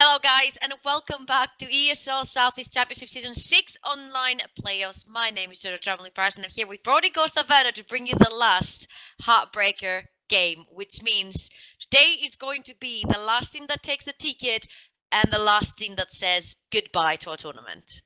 Hello guys and welcome back to ESL Southeast Championship Season 6 online playoffs. My name is Jojo Traveling Person. I'm here with Brody Costavano to bring you the last heartbreaker game, which means today is going to be the last team that takes the ticket and the last team that says goodbye to our tournament.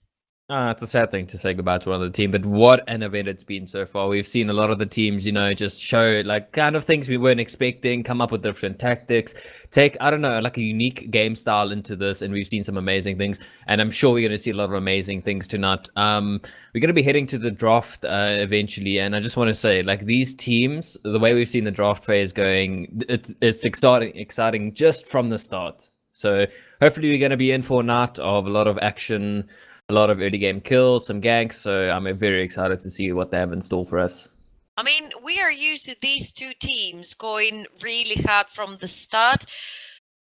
It's a sad thing to say goodbye to another team, but what an event it's been so far. We've seen a lot of the teams, just show like kind of things we weren't expecting, come up with different tactics, take, I don't know, like a unique game style into this, and we've seen some amazing things, and I'm sure we're going to see a lot of amazing things tonight. We're going to be heading to the draft eventually, and I just want to say, like, these teams, the way we've seen the draft phase going, it's exciting just from the start. So hopefully we're going to be in for a night of a lot of action, a lot of early game kills, some ganks, so I'm very excited to see what they have in store for us. I mean, we are used to these two teams going really hard from the start.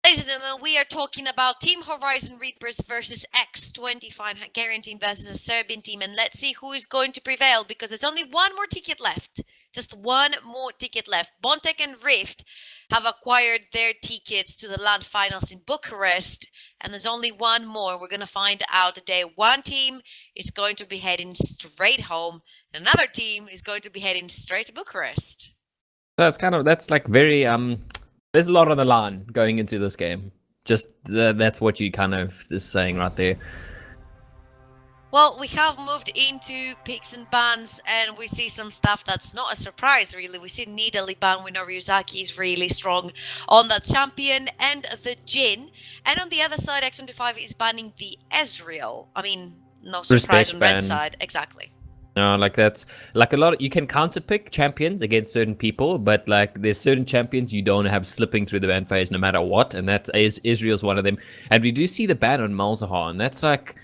Ladies and gentlemen, we are talking about Team Horizon Reapers versus x25 Hungarian team versus a Serbian team, and let's see who is going to prevail, because there's only one more ticket left. Just one more ticket left. Bontek and Rift have acquired their tickets to the LAN finals in Bucharest, and there's only one more. We're going to find out today. One team is going to be heading straight home, and another team is going to be heading straight to Bucharest. So that's like very, there's a lot on the line going into this game. Just, that's what you kind of is saying right there. Well, we have moved into picks and bans, and we see some stuff that's not a surprise, really. We see Nidalee ban. We know Ryuzaki is really strong on that champion and the Jhin. And on the other side, x25 is banning the Ezreal. I mean, no surprise on red side. Exactly. No, like that's like a lot. You can counter pick champions against certain people, but like there's certain champions you don't have slipping through the ban phase no matter what, and that is Israel's one of them. And we do see the ban on Malzahar, and that's like,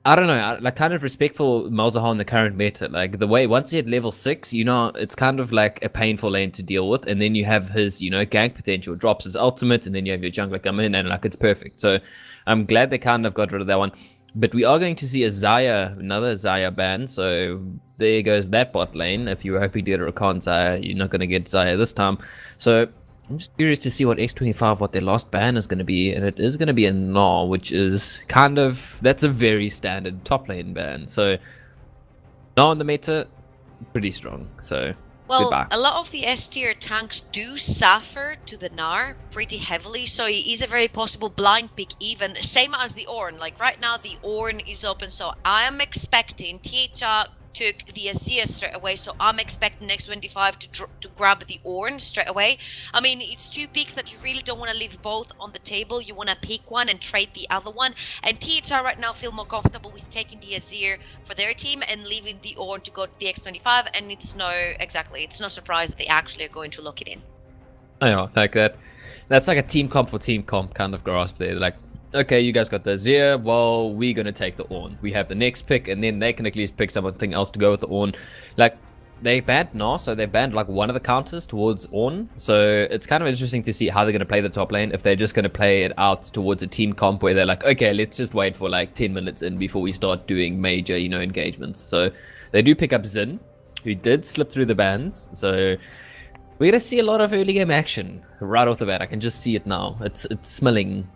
I don't know, like kind of respectful Malzahar in the current meta. Like the way once you hit level 6, it's kind of like a painful lane to deal with, and then you have his, gank potential, drops his ultimate, and then you have your jungler come in, and like it's perfect. So I'm glad they kind of got rid of that one. But we are going to see another Xayah ban, so there goes that bot lane. If you were hoping to get a Rakan Xayah, you're not going to get Xayah this time. So I'm just curious to see what x25, what their last ban is going to be, and it is going to be a Gnar, which is that's a very standard top lane ban. So Gnar in the meta, pretty strong, so well, goodbye. A lot of the S tier tanks do suffer to the Gnar pretty heavily, so it is a very possible blind pick even. Same as the Ornn. Like right now the Ornn is open, so I am expecting THR took the Azir straight away, so I'm expecting x25 to grab the Ornn straight away. I mean, it's two picks that you really don't want to leave both on the table. You want to pick one and trade the other one, and THR right now feel more comfortable with taking the Azir for their team and leaving the Ornn to go to the x25, and it's no surprise that they actually are going to lock it in. I know, like that's like a team comp for team comp kind of grasp there. Like, okay, you guys got the Azir, well, we're going to take the Ornn. We have the next pick, and then they can at least pick something else to go with the Ornn. Like, they banned Gnar, so they banned like one of the counters towards Ornn. So it's kind of interesting to see how they're going to play the top lane, if they're just going to play it out towards a team comp where they're like, okay, let's just wait for like 10 minutes in before we start doing major, engagements. So they do pick up Xin, who did slip through the bans, so we're going to see a lot of early game action right off the bat. I can just see it now. It's smelling.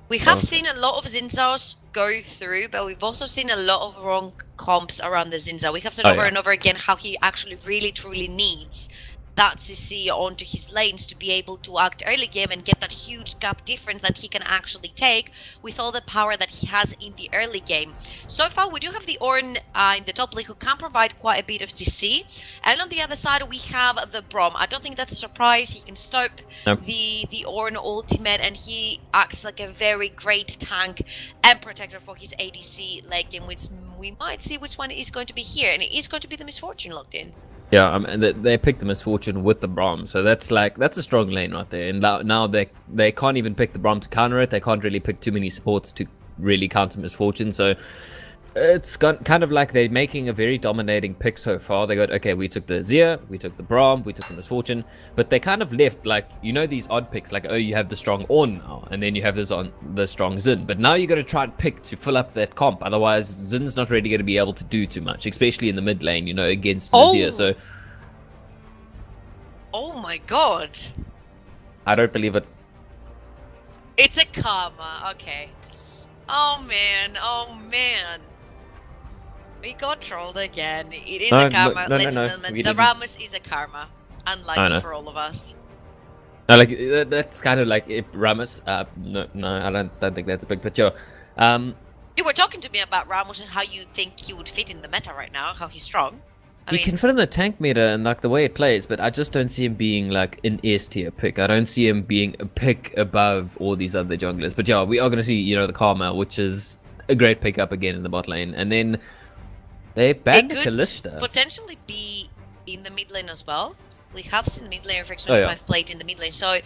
We have seen a lot of Zinzaos go through, but we've also seen a lot of wrong comps around the Zinza. We have seen over and over again how he actually really truly needs that CC onto his lanes to be able to act early game and get that huge gap difference that he can actually take with all the power that he has in the early game. So far, we do have the Ornn in the top lane who can provide quite a bit of CC, and on the other side we have the Braum. I don't think that's a surprise. He can stop the Ornn ultimate, and he acts like a very great tank and protector for his ADC late game, which we might see which one is going to be here, and it is going to be the Misfortune locked in. Yeah, and they picked the Misfortune with the Braum, so that's a strong lane right there. And now they can't even pick the Braum to counter it. They can't really pick too many supports to really counter Misfortune. So it's kind of like they're making a very dominating pick so far. They got, okay, we took the Azir, we took the Braum, we took the Misfortune, but they kind of left like, these odd picks, like, oh, you have the strong Ornn now, and then you have the strong Xin, but now you got to try and pick to fill up that comp. Otherwise, Zin's not really going to be able to do too much, especially in the mid lane, against Azir. So, oh my god, I don't believe it. It's a karma. Okay. Oh man. We got trolled again. It is No, a karma, no, ladies no, and no. gentlemen. We The didn't. Ramos is a karma. I Unlucky know. for all of us. No, like that's kind of like if Ramos. No, I don't think that's a big picture. You were talking to me about Ramos and how you think he would fit in the meta right now, how he's strong. He can fit in the tank meta and like the way it plays, but I just don't see him being like an S tier pick. I don't see him being a pick above all these other junglers. But yeah, we are going to see, the Karma, which is a great pickup again in the bot lane. And then they banned the Kalista. Potentially be in the mid lane as well. We have seen mid laner for x25 played in the mid lane, so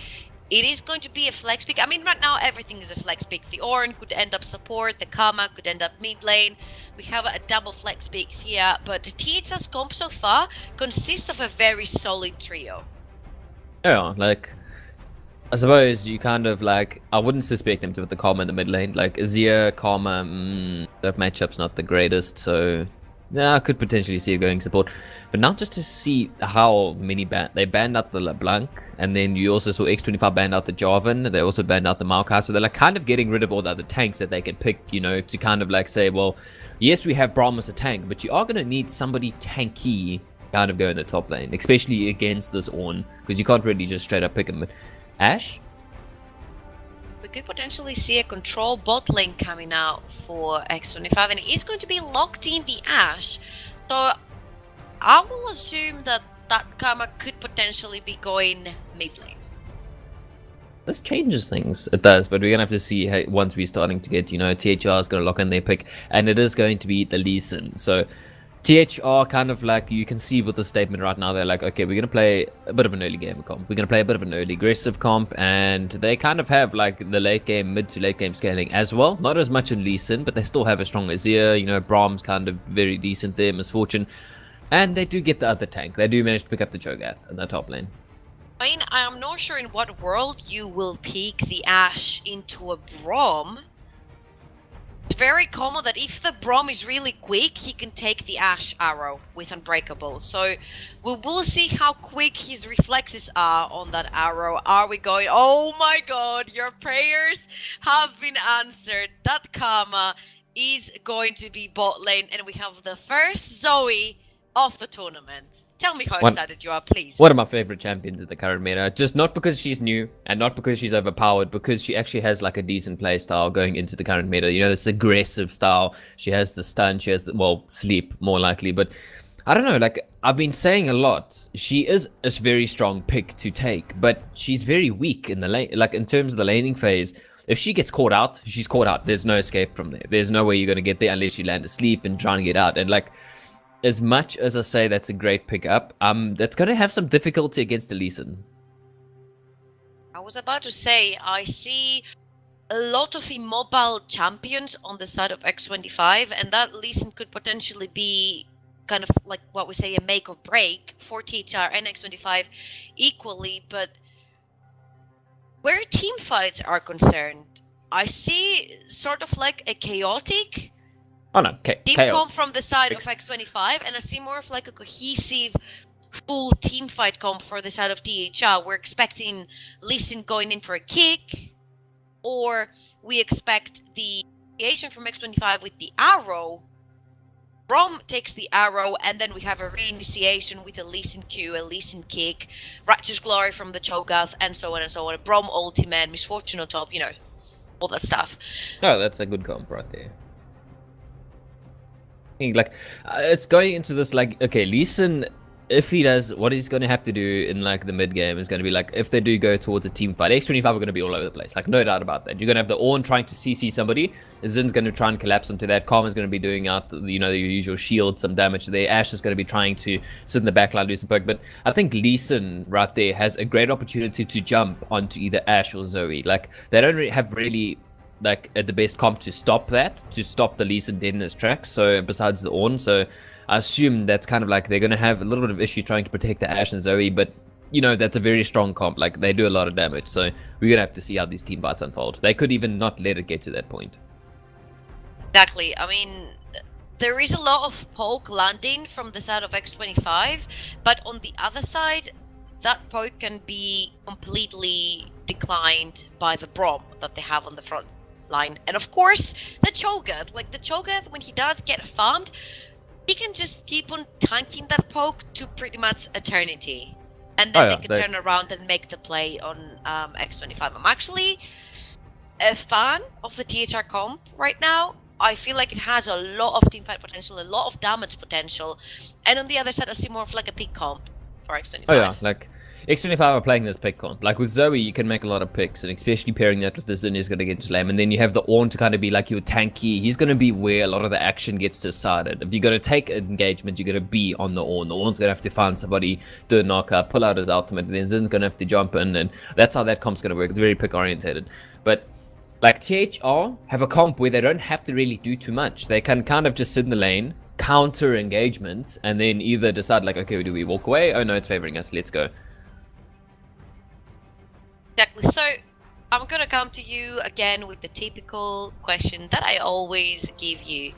it is going to be a flex pick. I mean, right now everything is a flex pick. The Ornn could end up support, the Karma could end up mid lane. We have a double flex picks here, but the THS comp so far consists of a very solid trio. Yeah, like, I suppose you kind of like, I wouldn't suspect them to put the Karma in the mid lane. Like, Azir, Karma, that matchup's not the greatest, so yeah, I could potentially see it going support. But now just to see how many they banned out the LeBlanc, and then you also saw x25 banned out the Jarvan. They also banned out the Maokai, so they're like kind of getting rid of all the other tanks that they can pick, to kind of like say, well, yes, we have Braum as a tank, but you are going to need somebody tanky kind of go in the top lane, especially against this Ornn, because you can't really just straight up pick him. But Ashe? We could potentially see a control bot lane coming out for x25, and it is going to be locked in the Ashe. So I will assume that Karma could potentially be going mid lane. This changes things. It does, but we're going to have to see how, once we're starting to get, THR is going to lock in their pick, and it is going to be the Lee Sin. So THR kind of like, you can see with the statement right now, they're like, okay, we're going to play a bit of an early game comp. We're going to play a bit of an early aggressive comp, and they kind of have like the late game, mid to late game scaling as well. Not as much in Lee Sin, but they still have a strong Azir. Braum's kind of very decent there, Misfortune. And they do get the other tank. They do manage to pick up the Cho'Gath in the top lane. I mean, I'm not sure in what world you will pick the Ashe into a Braum. It's very common that if the Braum is really quick, he can take the Ashe arrow with Unbreakable. So we will see how quick his reflexes are on that arrow. Are we going, oh my god, your prayers have been answered. That Karma is going to be bot lane, and we have the first Zoe of the tournament. Tell me how excited you are, please. One of my favorite champions in the current meta. Just not because she's new and not because she's overpowered, because she actually has like a decent play style going into the current meta. This aggressive style. She has the stun, she has the, sleep more likely. But I don't know, like I've been saying a lot, she is a very strong pick to take, but she's very weak in the lane, like in terms of the laning phase. If she gets caught out, she's caught out. There's no escape from there. There's no way you're going to get there unless you land asleep and try and get out. And like, as much as I say that's a great pickup, that's going to have some difficulty against Lee Sin. I was about to say, I see a lot of immobile champions on the side of x25, and that Lee Sin could potentially be kind of like what we say a make or break for THR and x25 equally. But where team fights are concerned, I see sort of like a chaotic team comp from the side of x25, and I see more of like a cohesive full team fight comp for the side of THR. We're expecting Lee Sin going in for a kick, or we expect the initiation from x25 with the arrow. Braum takes the arrow, and then we have a reinitiation with a Lee Sin Q, a Lee Sin kick, Righteous Glory from the Cho'Gath, and so on and so on. A Braum ultimate, Misfortune on top, all that stuff. Oh, that's a good comp right there. Like, it's going into this like, okay, Lee Sin, if he does, what he's going to have to do in like the mid game is going to be like, if they do go towards a team fight, x25 are going to be all over the place, like no doubt about that. You're going to have the Ornn trying to CC somebody, Zin's going to try and collapse onto that, Karma's going to be doing out, your usual shield, some damage there, Ashe is going to be trying to sit in the backline, do some poke, but I think Lee Sin right there has a great opportunity to jump onto either Ashe or Zoe. Like, they don't really like at the best comp to stop the Lee Sin dead in his tracks, so besides the Ornn. So I assume that's kind of like they're going to have a little bit of issue trying to protect the Ashe and Zoe, but that's a very strong comp. Like, they do a lot of damage, so we're going to have to see how these team fights unfold. They could even not let it get to that point. Exactly. I mean, there is a lot of poke landing from the side of x25, but on the other side, that poke can be completely declined by the Brom that they have on the front line. And of course, the Cho'Gath. Like, the Cho'Gath, when he does get farmed, he can just keep on tanking that poke to pretty much eternity. And then they can turn around and make the play on x25. I'm actually a fan of the THR comp right now. I feel like it has a lot of teamfight potential, a lot of damage potential. And on the other side, I see more of like a pick comp for x25. Oh yeah, like x25 are playing this pick comp. Like with Zoe, you can make a lot of picks, and especially pairing that with the Xin is going to get into lane. And then you have the Ornn to kind of be like your tanky. He's going to be where a lot of the action gets decided. If you're going to take engagement, you're going to be on the Ornn. The Ornn's going to have to find somebody, do a knockup, pull out his ultimate, and then Zin's going to have to jump in, and that's how that comp's going to work. It's very pick orientated. But like THR have a comp where they don't have to really do too much. They can kind of just sit in the lane, counter engagements, and then either decide like, okay, do we walk away? Oh no, it's favoring us. Let's go. Exactly. So I'm gonna come to you again with the typical question that I always give you.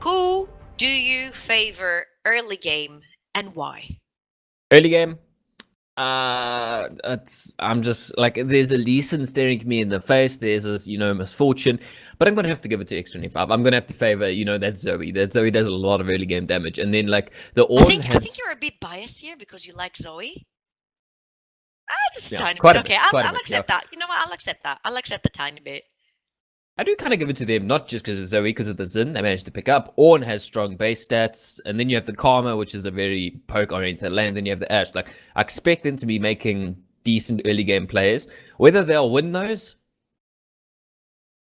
Who do you favor early game and why? Early game. I'm just like, there's a Lee Sin staring me in the face. There's a, misfortune, but I'm gonna have to give it to x25. I'm gonna have to favor, that Zoe. That Zoe does a lot of early game damage, and then like the Ornn I think you're a bit biased here because you like Zoe. Just a tiny bit. Okay, I'll accept that. You know what? I'll accept that. I'll accept the tiny bit. I do kind of give it to them, not just because of Zoe, because of the Xin they managed to pick up. Ornn has strong base stats, and then you have the Karma, which is a very poke-oriented lane, and then you have the Ashe. Like, I expect them to be making decent early game plays. Whether they'll win those,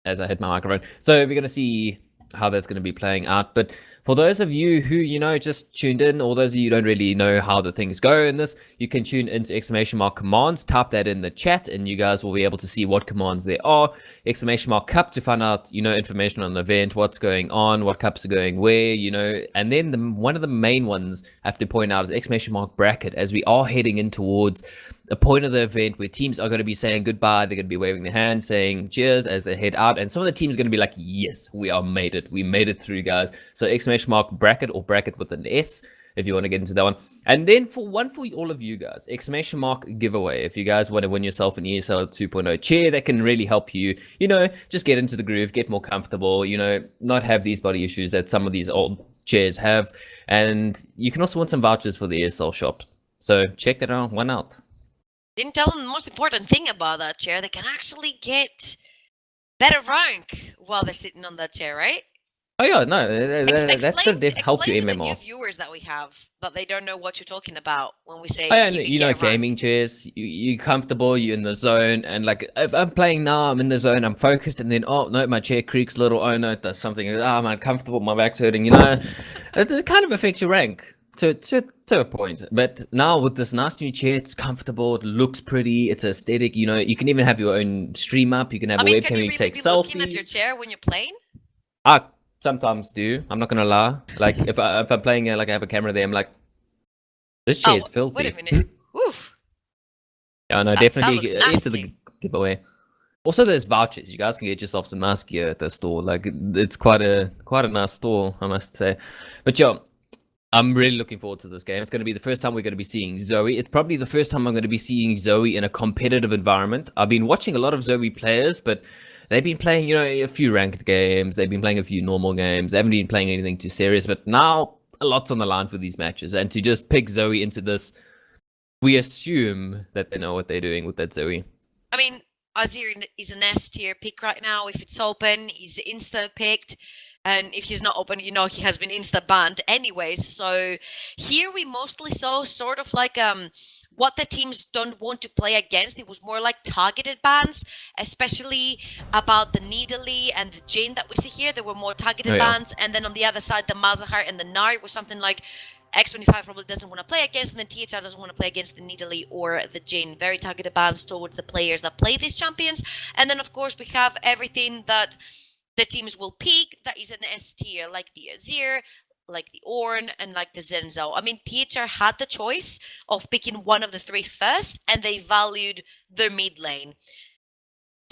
as I hit my microphone. So we're going to see how that's going to be playing out. But for those of you who, just tuned in, or those of you who don't really know how the things go in this, you can tune into ! commands, type that in the chat, and you guys will be able to see what commands there are. ! cup to find out, information on the event, what's going on, what cups are going where, and then one of the main ones I have to point out is ! bracket, as we are heading in towards a point of the event where teams are going to be saying goodbye. They're going to be waving their hands, saying cheers as they head out, and some of the teams are going to be like, yes, we made it through, guys. So ! bracket, or bracket with an S, if you want to get into that one. And then for all of you guys, ! giveaway. If you guys want to win yourself an ESL 2.0 chair, that can really help you, just get into the groove, get more comfortable, not have these body issues that some of these old chairs have. And you can also win some vouchers for the ESL shop. So check that one out. Didn't tell them the most important thing about that chair. They can actually get better rank while they're sitting on that chair, right? Oh yeah, no, that's going to help you MMR. To the new viewers that we have, that they don't know what you're talking about when we say. Oh yeah, gaming chairs. You're comfortable. You're in the zone, and like if I'm playing now, I'm in the zone. I'm focused, and then oh no, my chair creaks a little. Oh no, it does something. I'm uncomfortable. My back's hurting. It kind of affects your rank to a point. But now with this nice new chair, it's comfortable. It looks pretty. It's aesthetic. You can even have your own stream up. You can have a webcam. You take selfies. Looking at your chair when you're playing? Sometimes do. I'm not gonna lie. Like if I'm playing, like I have a camera there, I'm like, this chair is filthy. Wait a minute. Oof. Yeah, no, definitely into the giveaway. Also, there's vouchers. You guys can get yourself some nice gear at the store. Like it's quite a nice store, I must say. But yeah, I'm really looking forward to this game. It's going to be the first time we're going to be seeing Zoe. It's probably the first time I'm going to be seeing Zoe in a competitive environment. I've been watching a lot of Zoe players, but they've been playing, a few ranked games. They've been playing a few normal games. They haven't been playing anything too serious. But now, a lot's on the line for these matches. And to just pick Zoe into this, we assume that they know what they're doing with that Zoe. I mean, Azir is an S tier pick right now. If it's open, he's insta-picked. And if he's not open, he has been insta-banned anyways. So here we mostly saw sort of like what the teams don't want to play against. It was more like targeted bans, especially about the Nidalee and the Jhin that we see here. There were more targeted bans. And then on the other side, the Malzahar and the Nari was something like x25 probably doesn't want to play against, and then THR doesn't want to play against the Nidalee or the Jhin. Very targeted bans towards the players that play these champions. And then, of course, we have everything that the teams will pick that is an S tier, like the Azir, like the Ornn, and like the Zenzo. I mean, THR had the choice of picking one of the three first, and they valued their mid lane.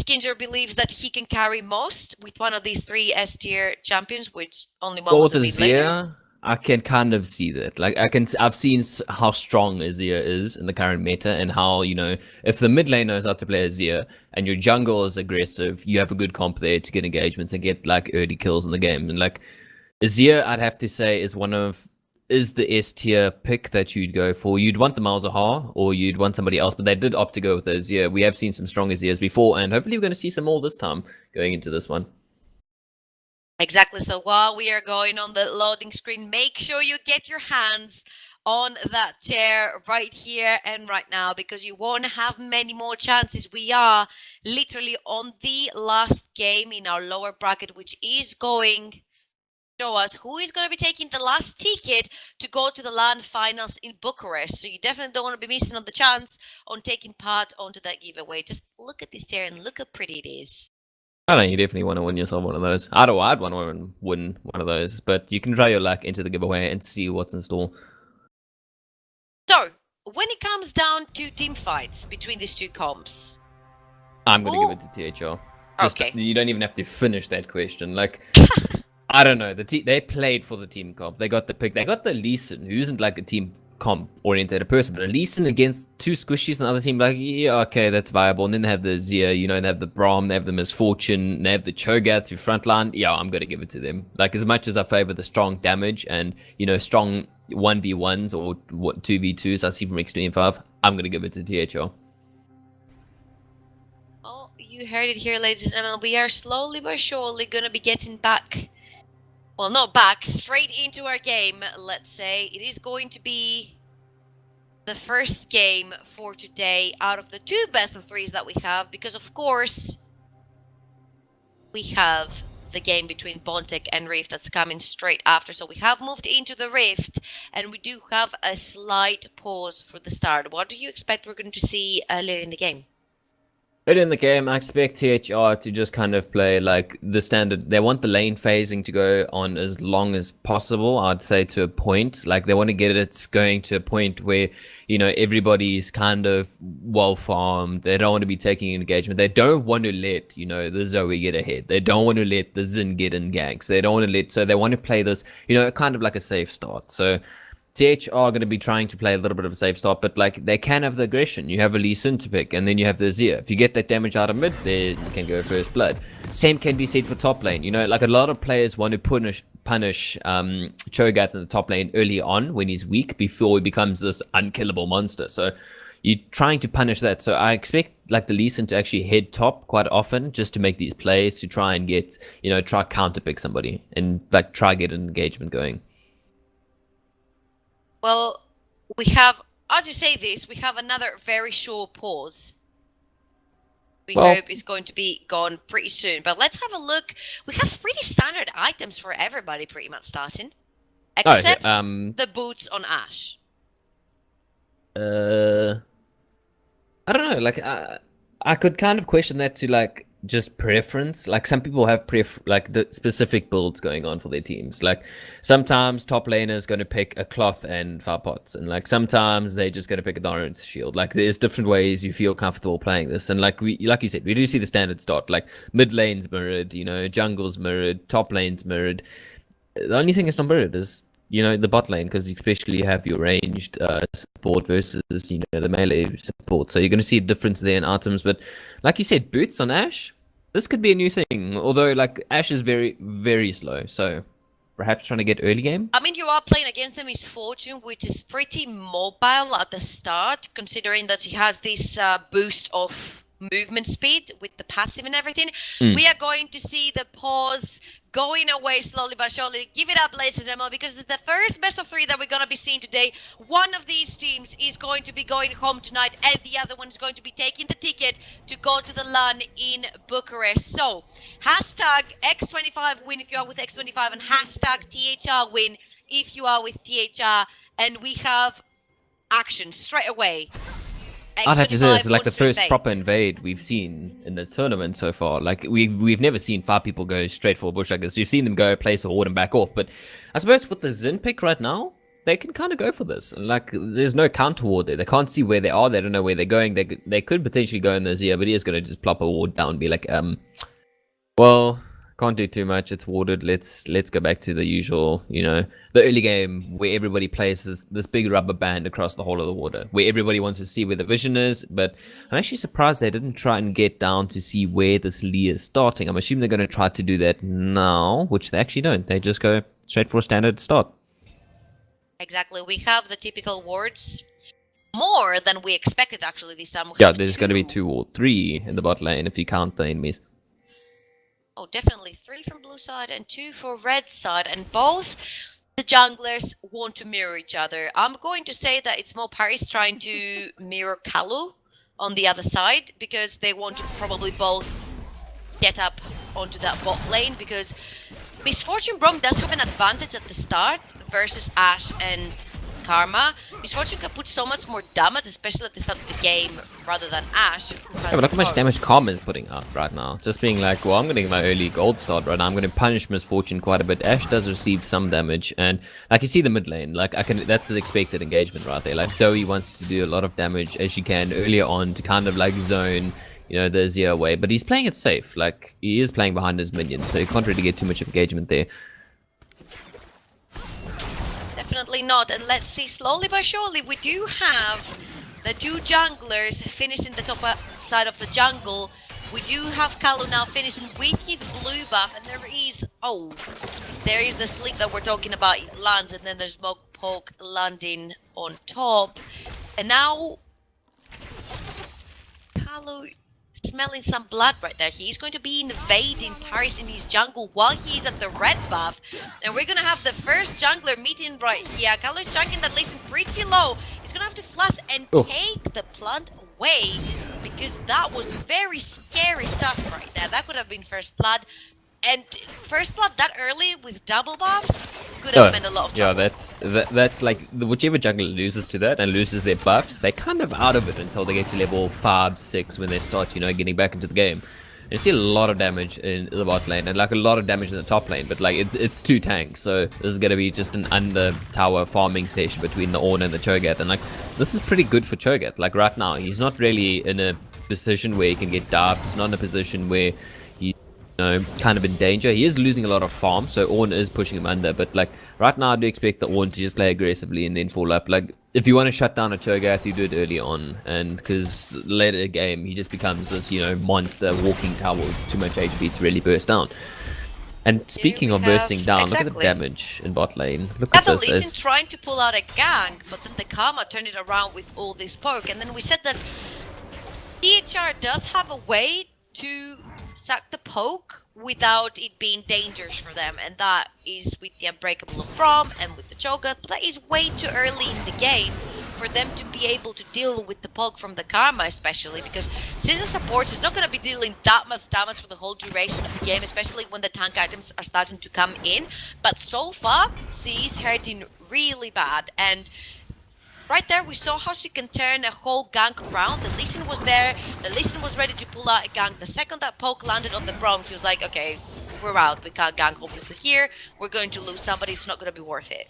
Skinger believes that he can carry most with one of these three S tier champions, which only one was the mid lane. I can kind of see that. Like I've seen how strong Azir is in the current meta, and how, you know, if the mid lane knows how to play Azir and your jungle is aggressive, you have a good comp there to get engagements and get like early kills in the game. And like Azir, I'd have to say is the S tier pick that you'd go for. You'd want the Malzahar or you'd want somebody else, but they did opt to go with Azir. We have seen some strong Azirs before, and hopefully we're going to see some more this time going into this one. Exactly. So while we are going on the loading screen, make sure you get your hands on that chair right here and right now, because you won't have many more chances. We are literally on the last game in our lower bracket, which is going to show us who is going to be taking the last ticket to go to the LAN finals in Bucharest. So you definitely don't want to be missing on the chance on taking part onto that giveaway. Just look at this chair and look how pretty it is. I don't know, you definitely want to win yourself one of those. I'd want to win one of those, but you can try your luck into the giveaway and see what's in store. So, when it comes down to team fights between these two comps, I'm going to give it to THR. Okay. You don't even have to finish that question. Like, I don't know. They played for the team comp. They got the pick. They got the Lee Sin, who isn't like a team comp oriented person, but a Lee Sin against two squishies on the other team, like, yeah, okay, that's viable. And then they have the Zia, you know, they have the Braum, they have the Misfortune, they have the Cho'Gath through frontline. Yeah, I'm gonna give it to them. Like, as much as I favor the strong damage and, you know, strong 1v1s or 2v2s I see from x25, I'm gonna give it to THR. Oh, you heard it here, ladies and gentlemen. We are slowly but surely gonna be getting back. Well, not back, straight into our game, let's say. It is going to be the first game for today out of the two best of threes that we have, because of course we have the game between Bontek and Rift that's coming straight after. So we have moved into the Rift, and we do have a slight pause for the start. What do you expect we're going to see later in the game? Early in the game, I expect THR to just kind of play like the standard. They want the lane phasing to go on as long as possible, I'd say, to a point. Like, they want to get it going to a point where, you know, everybody's kind of well farmed. They don't want to be taking engagement. They don't want to let, you know, the Zoe get ahead. They don't want to let the Xin get in ganks. They don't want to let, so they want to play this, you know, kind of like a safe start. So THR are going to be trying to play a little bit of a safe start, but like, they can have the aggression. You have a Lee Sin to pick, and then you have the Azir. If you get that damage out of mid, there you can go first blood. Same can be said for top lane. You know, like, a lot of players want to punish Cho'Gath in the top lane early on when he's weak, before he becomes this unkillable monster. So you're trying to punish that. So I expect like the Lee Sin to actually head top quite often, just to make these plays, to try and get, you know, try counter pick somebody and like try get an engagement going. Well, we have, as you say this, we have another very short pause. We hope it's going to be gone pretty soon. But let's have a look. We have pretty standard items for everybody pretty much starting. Except the boots on Ashe. I don't know. Like, I could kind of question that to like just preference. Like, some people have like the specific builds going on for their teams. Like, sometimes top laner is going to pick a cloth and 5 pots, and like sometimes they're just going to pick a Doran's shield. Like, there's different ways you feel comfortable playing this, and like you said, we do see the standard start. Like, mid lane's mirrored, you know, jungle's mirrored, top lane's mirrored. The only thing that's not mirrored is, you know, the bot lane, because especially you have your ranged support versus, you know, the melee support. So you're going to see a difference there in items. But like you said, boots on Ashe, this could be a new thing. Although, like, Ashe is very, very slow. So perhaps trying to get early game. I mean, you are playing against the Misfortune, which is pretty mobile at the start, considering that he has this boost of movement speed with the passive and everything. We are going to see the pause going away slowly but surely. Give it up, ladies and gentlemen, because it's the first best of 3 that we're going to be seeing today. One of these teams is going to be going home tonight, and the other one is going to be taking the ticket to go to the LAN in Bucharest. So, hashtag x25 win if you are with x25, and hashtag THR win if you are with THR. And we have action straight away. I'd have to say it's like the first proper invade we've seen in the tournament so far. Like, we've never seen 5 people go straight for bush like this. You've seen them go place a ward and back off, but I suppose with the Xin pick right now, they can kind of go for this. And like, there's no counter ward there. They can't see where they are. They don't know where they're going. They could potentially go in the Zia, but he is going to just plop a ward down and be like, well, can't do too much. It's watered. Let's go back to the usual, the early game where everybody places this big rubber band across the whole of the water, where everybody wants to see where the vision is. But I'm actually surprised they didn't try and get down to see where this Lee is starting. I'm assuming they're going to try to do that now, which they actually don't. They just go straight for a standard start. Exactly. We have the typical wards. More than we expected, actually, this time. Yeah, there's going to be 2 or 3 in the bot lane if you count the enemies. Oh, definitely 3 from blue side and 2 for red side, and both the junglers want to mirror each other. I'm going to say that it's more Paris trying to mirror Kalu on the other side, because they want to probably both get up onto that bot lane, because Misfortune Brom does have an advantage at the start versus Ashe and Karma. Misfortune can put so much more damage, especially at the start of the game, rather than Ashe. Yeah, but look how much damage Karma is putting up right now. Just being like, well, I'm going to get my early gold start right now. I'm going to punish Misfortune quite a bit. Ashe does receive some damage, and like you see the mid lane, like that's the expected engagement right there. Like Zoe wants to do a lot of damage as she can earlier on to kind of like zone, the Azir away. But he's playing it safe. Like he is playing behind his minions, so you can't really get too much engagement there. Definitely not, and let's see, slowly but surely we do have the 2 junglers finishing the top side of the jungle. We do have Kalu now finishing with his blue buff, and there is the sleep that we're talking about. It lands, and then there's Smoke Poke landing on top, and now Kalu smelling some blood right there. He's going to be invading Paris in his jungle while he's at the red buff, and we're gonna have the first jungler meeting right here. Kalu's junking that lays him pretty low. He's gonna have to flash and take the plant away, because that was very scary stuff right there. That could have been first blood, and first blood that early with double buffs could have meant a lot of trouble. Yeah, that's like whichever jungler loses to that and loses their buffs, they're kind of out of it until they get to level 5, 6 when they start, getting back into the game. And you see a lot of damage in the bot lane and like a lot of damage in the top lane, but like it's 2 tanks, so this is gonna be just an under tower farming session between the Ornn and the Cho'Gath, and like this is pretty good for Cho'Gath. Like right now, he's not really in a position where he can get dabbed. He's not in a position where kind of in danger. He is losing a lot of farm, so Ornn is pushing him under, but like right now I do expect the Ornn to just play aggressively and then fall up. Like if you want to shut down a Cho'Gath, you do it early on, and because later in the game he just becomes this monster walking tower with too much HP to really burst down. And speaking of bursting down, look at the damage in bot lane. Look at this. Lee Sin trying to pull out a gank, but then the Karma turned it around with all this poke, and then we said that THR does have a way to sack the poke without it being dangerous for them, and that is with the Unbreakable of Braum and with the Cho'Gath, but that is way too early in the game for them to be able to deal with the poke from the Karma, especially because Season Supports is not going to be dealing that much damage for the whole duration of the game, especially when the tank items are starting to come in. But so far, C is hurting really bad, and right there, we saw how she can turn a whole gank around. The Lee Sin was there. The Lee Sin was ready to pull out a gank. The second that poke landed on the Braum, he was like, okay, we're out. We can't gank obviously here. We're going to lose somebody. It's not going to be worth it.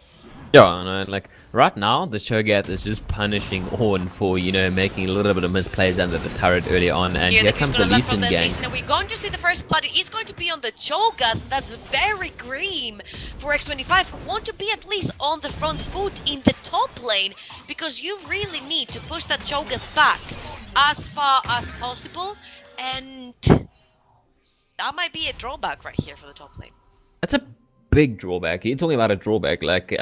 Yeah, no, like right now, the Cho'Gath is just punishing Ornn for, making a little bit of misplays under the turret early on, and here comes the Lee Sin gank. We're going to see the first blood. It is going to be on the Cho'Gath. That's very grim for x25, who want to be at least on the front foot in the top lane, because you really need to push that Cho'Gath back as far as possible, and that might be a drawback right here for the top lane. That's a big drawback. You're talking about a drawback, like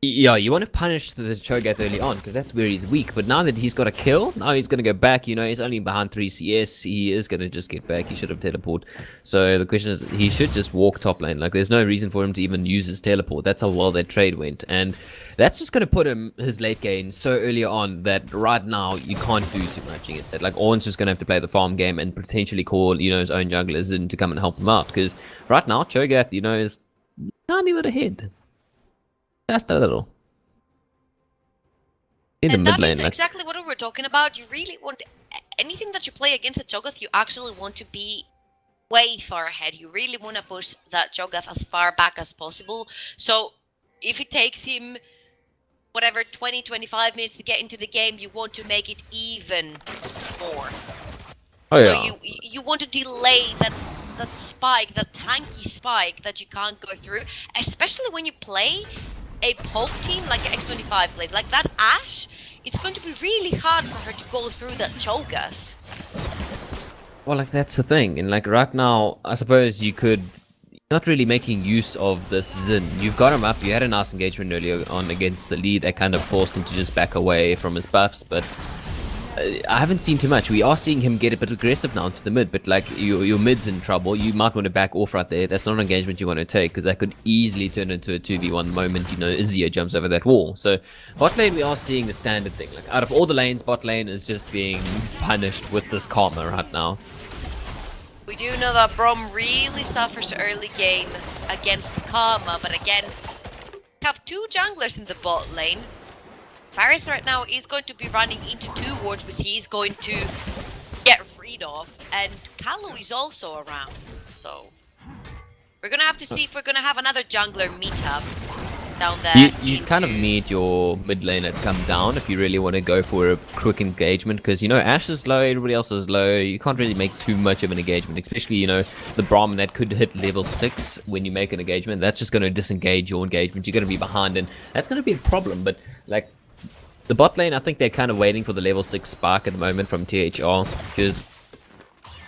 yeah, you want to punish the Cho'Gath early on because that's where he's weak, but now that he's got a kill, now he's going to go back. He's only behind 3 CS. He is going to just get back. He should have teleport. So the question is, he should just walk top lane. Like there's no reason for him to even use his teleport. That's how well that trade went, and that's just going to put his late game so early on that right now you can't do too much in it. Like Ornn's just going to have to play the farm game and potentially call his own junglers in to come and help him out, because right now Cho'Gath is tiny bit ahead. Just a little. In the mid lane. That is exactly what we were talking about. You really want anything that you play against a Cho'Gath, you actually want to be way far ahead. You really want to push that Cho'Gath as far back as possible. So if it takes him whatever 20-25 minutes to get into the game, you want to make it even more. Oh yeah. So you want to delay that that spike, that tanky spike that you can't go through, especially when you play a poke team like x25 plays, like that Ashe. It's going to be really hard for her to go through that Cho'Gath. Well, like that's the thing, and like right now, I suppose you could. Not really making use of this Xin. You've got him up. You had a nice engagement earlier on against the lead that kind of forced him to just back away from his buffs, but I haven't seen too much. We are seeing him get a bit aggressive now to the mid, but like your mid's in trouble. You might want to back off right there. That's not an engagement you want to take because that could easily turn into a 2v1 the moment, you know, Izia jumps over that wall. So bot lane, we are seeing the standard thing. Like out of all the lanes, bot lane is just being punished with this karma right now. We do know that Brom really suffers early game against Karma, but again, we have two junglers in the bot lane. Paris right now is going to be running into two wards, which he's going to get rid of, and Kalu is also around, so we're gonna have to see if we're gonna have another jungler meetup down there. You kind of need your mid laner to come down if you really want to go for a quick engagement, because you know Ashe is low, everybody else is low. You can't really make too much of an engagement, especially you know the Braum that could hit level 6 when you make an engagement. That's just going to disengage your engagement. You're going to be behind, and that's going to be a problem. But like the bot lane, I think they're kind of waiting for the level 6 spark at the moment from THR, because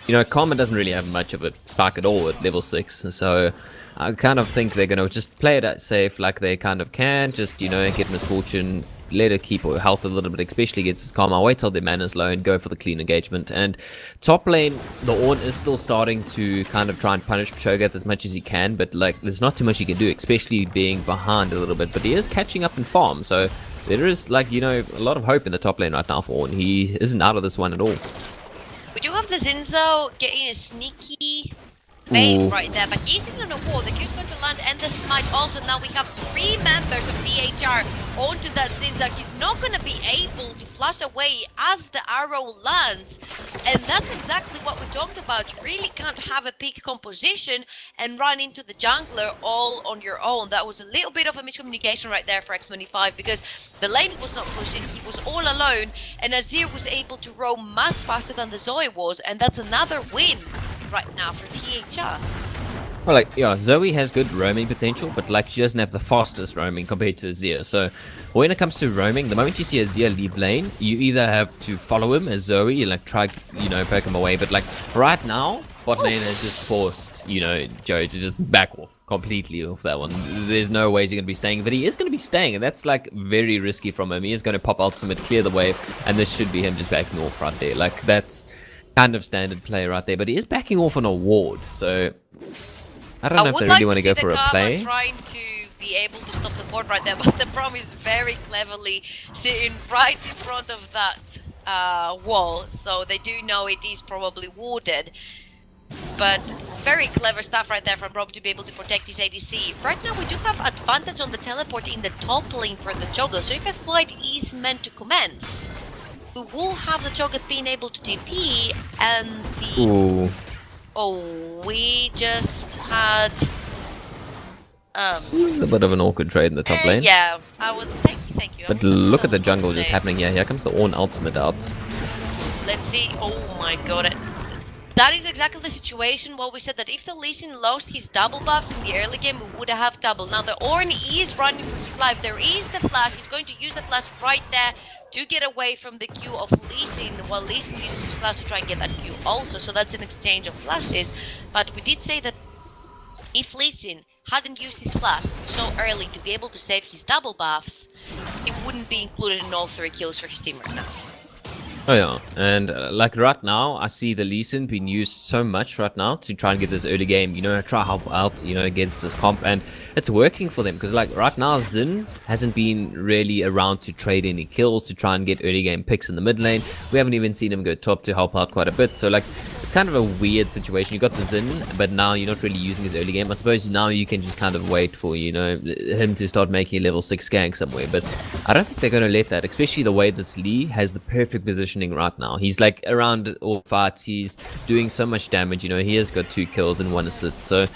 you know Karma doesn't really have much of a spark at all at level 6, so I kind of think they're going to just play it safe like they kind of can, just, you know, get Misfortune, let her keep her health a little bit, especially against this Karma, wait till their mana's low and go for the clean engagement. And top lane, the Ornn is still starting to kind of try and punish Cho'Gath as much as he can, but like, there's not too much he can do, especially being behind a little bit, but he is catching up in farm, so there is, like, you know, a lot of hope in the top lane right now for Ornn. He isn't out of this one at all. We do have the Zinzo getting a sneaky bait right there, but he's in on a wall. The Q's going to land and the smite also. Now we have 3 members of DHR onto that Zinzag. He's not going to be able to flash away as the arrow lands, and that's exactly what we talked about. You really can't have a peak composition and run into the jungler all on your own. That was a little bit of a miscommunication right there for x25, because the lane was not pushing, he was all alone, and Azir was able to roam much faster than the Zoe was, and that's another win right now for THR. Well, like, yeah, Zoe has good roaming potential, but like she doesn't have the fastest roaming compared to Azir. So when it comes to roaming, the moment you see Azir leave lane, you either have to follow him as Zoe, like try, you know, poke him away. But like right now, bot lane has just forced, you know, Joe to just back off completely off that one. There's no ways he's going to be staying, but he is going to be staying, and that's like very risky from him. He is going to pop ultimate, clear the wave, and this should be him just backing off right there. Like that's kind of standard play right there, but he is backing off on a ward, so I don't know if they really want to go for a play. Trying to be able to stop the board right there, but the Braum is very cleverly sitting right in front of that wall, so they do know it is probably warded. But very clever stuff right there from Braum to be able to protect his ADC. Right now we do have advantage on the teleport in the top lane for the Cho'Gath, so if a fight is meant to commence, we will have the Cho'Gath being able to TP, and the... Ooh. Oh, we just had... a bit of an awkward trade in the top lane. Yeah, I would... Thank you. But look at the jungle just happening here. Here comes the Ornn ultimate out. Let's see. Oh my god. That is exactly the situation where we said that if the Lee Sin lost his double buffs in the early game, we would have double. Now the Ornn is running for his life. There is the flash. He's going to use the flash right there to get away from the Q of Lee Sin, while Lee Sin uses his flash to try and get that Q also. So that's an exchange of flashes. But we did say that if Lee Sin hadn't used his flash so early to be able to save his double buffs, it wouldn't be included in all 3 kills for his team right now. Oh yeah, and like right now, I see the Lee Sin being used so much right now to try and get this early game, you know, try help out, you know, against this comp, and it's working for them, because like right now, Xin hasn't been really around to trade any kills, to try and get early game picks in the mid lane. We haven't even seen him go top to help out quite a bit, so like, it's kind of a weird situation. You got the Xin, but now you're not really using his early game. I suppose now you can just kind of wait for, you know, him to start making a level 6 gank somewhere, but I don't think they're going to let that, especially the way this Lee has the perfect positioning right now. He's like around all fights, he's doing so much damage, you know, he has got 2 kills and 1 assist, so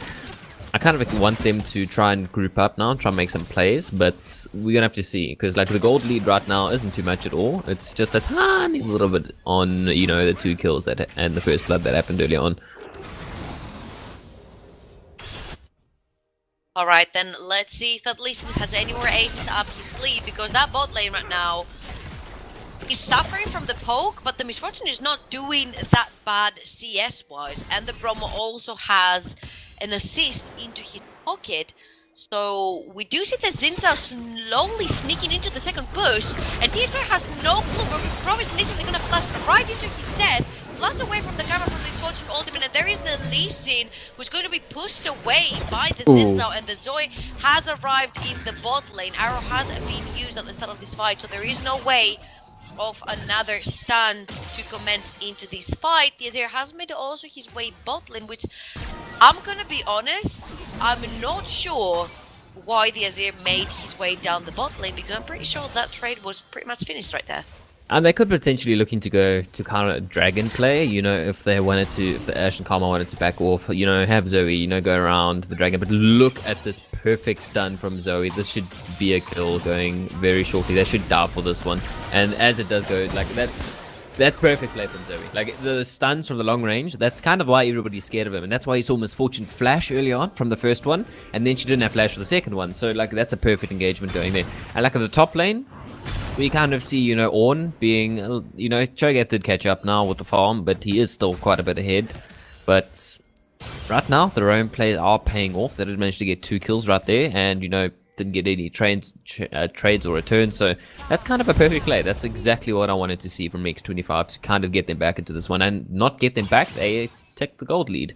I kind of want them to try and group up now, try and make some plays, but we're gonna have to see, because like the gold lead right now isn't too much at all. It's just a tiny little bit on, you know, the 2 kills that and the first blood that happened early on. Alright, then let's see if that Lee Sin has any more aces up his sleeve, because that bot lane right now is suffering from the poke, but the Misfortune is not doing that bad CS-wise, and the Bromo also has an assist into his pocket. So we do see the Zinza slowly sneaking into the second push, and THR has no clue where we promised Lee Sin they're gonna flash right into his death, flash away from the camera from this Fortune ultimate, and there is the Lee Sin who's going to be pushed away by the Zinza, and the Zoe has arrived in the bot lane. Arrow has been used at the start of this fight, so there is no way of another stun to commence into this fight. The Azir has made also his way bot lane, which I'm gonna be honest, I'm not sure why the Azir made his way down the bot lane, because I'm pretty sure that trade was pretty much finished right there. And they could potentially looking to go to kind of dragon play, you know, if they wanted to, if the Ashe and Karma wanted to back off, you know, have Zoe, you know, go around the dragon. But look at this perfect stun from Zoe. This should be a kill going very shortly. They should die for this one. And as it does go, like, that's perfect play from Zoe. Like, the stuns from the long range, that's kind of why everybody's scared of him. And that's why you saw Misfortune flash early on from the first one. And then she didn't have flash for the second one. So, like, that's a perfect engagement going there. And, like, at the top lane, we kind of see, you know, Ornn being, you know, Cho'Gath did catch up now with the farm, but he is still quite a bit ahead. But right now, the Roam plays are paying off. They did manage to get 2 kills right there, and, you know, didn't get any trades or returns. So that's kind of a perfect play. That's exactly what I wanted to see from x25 to kind of get them back into this one, and not get them back. They take the gold lead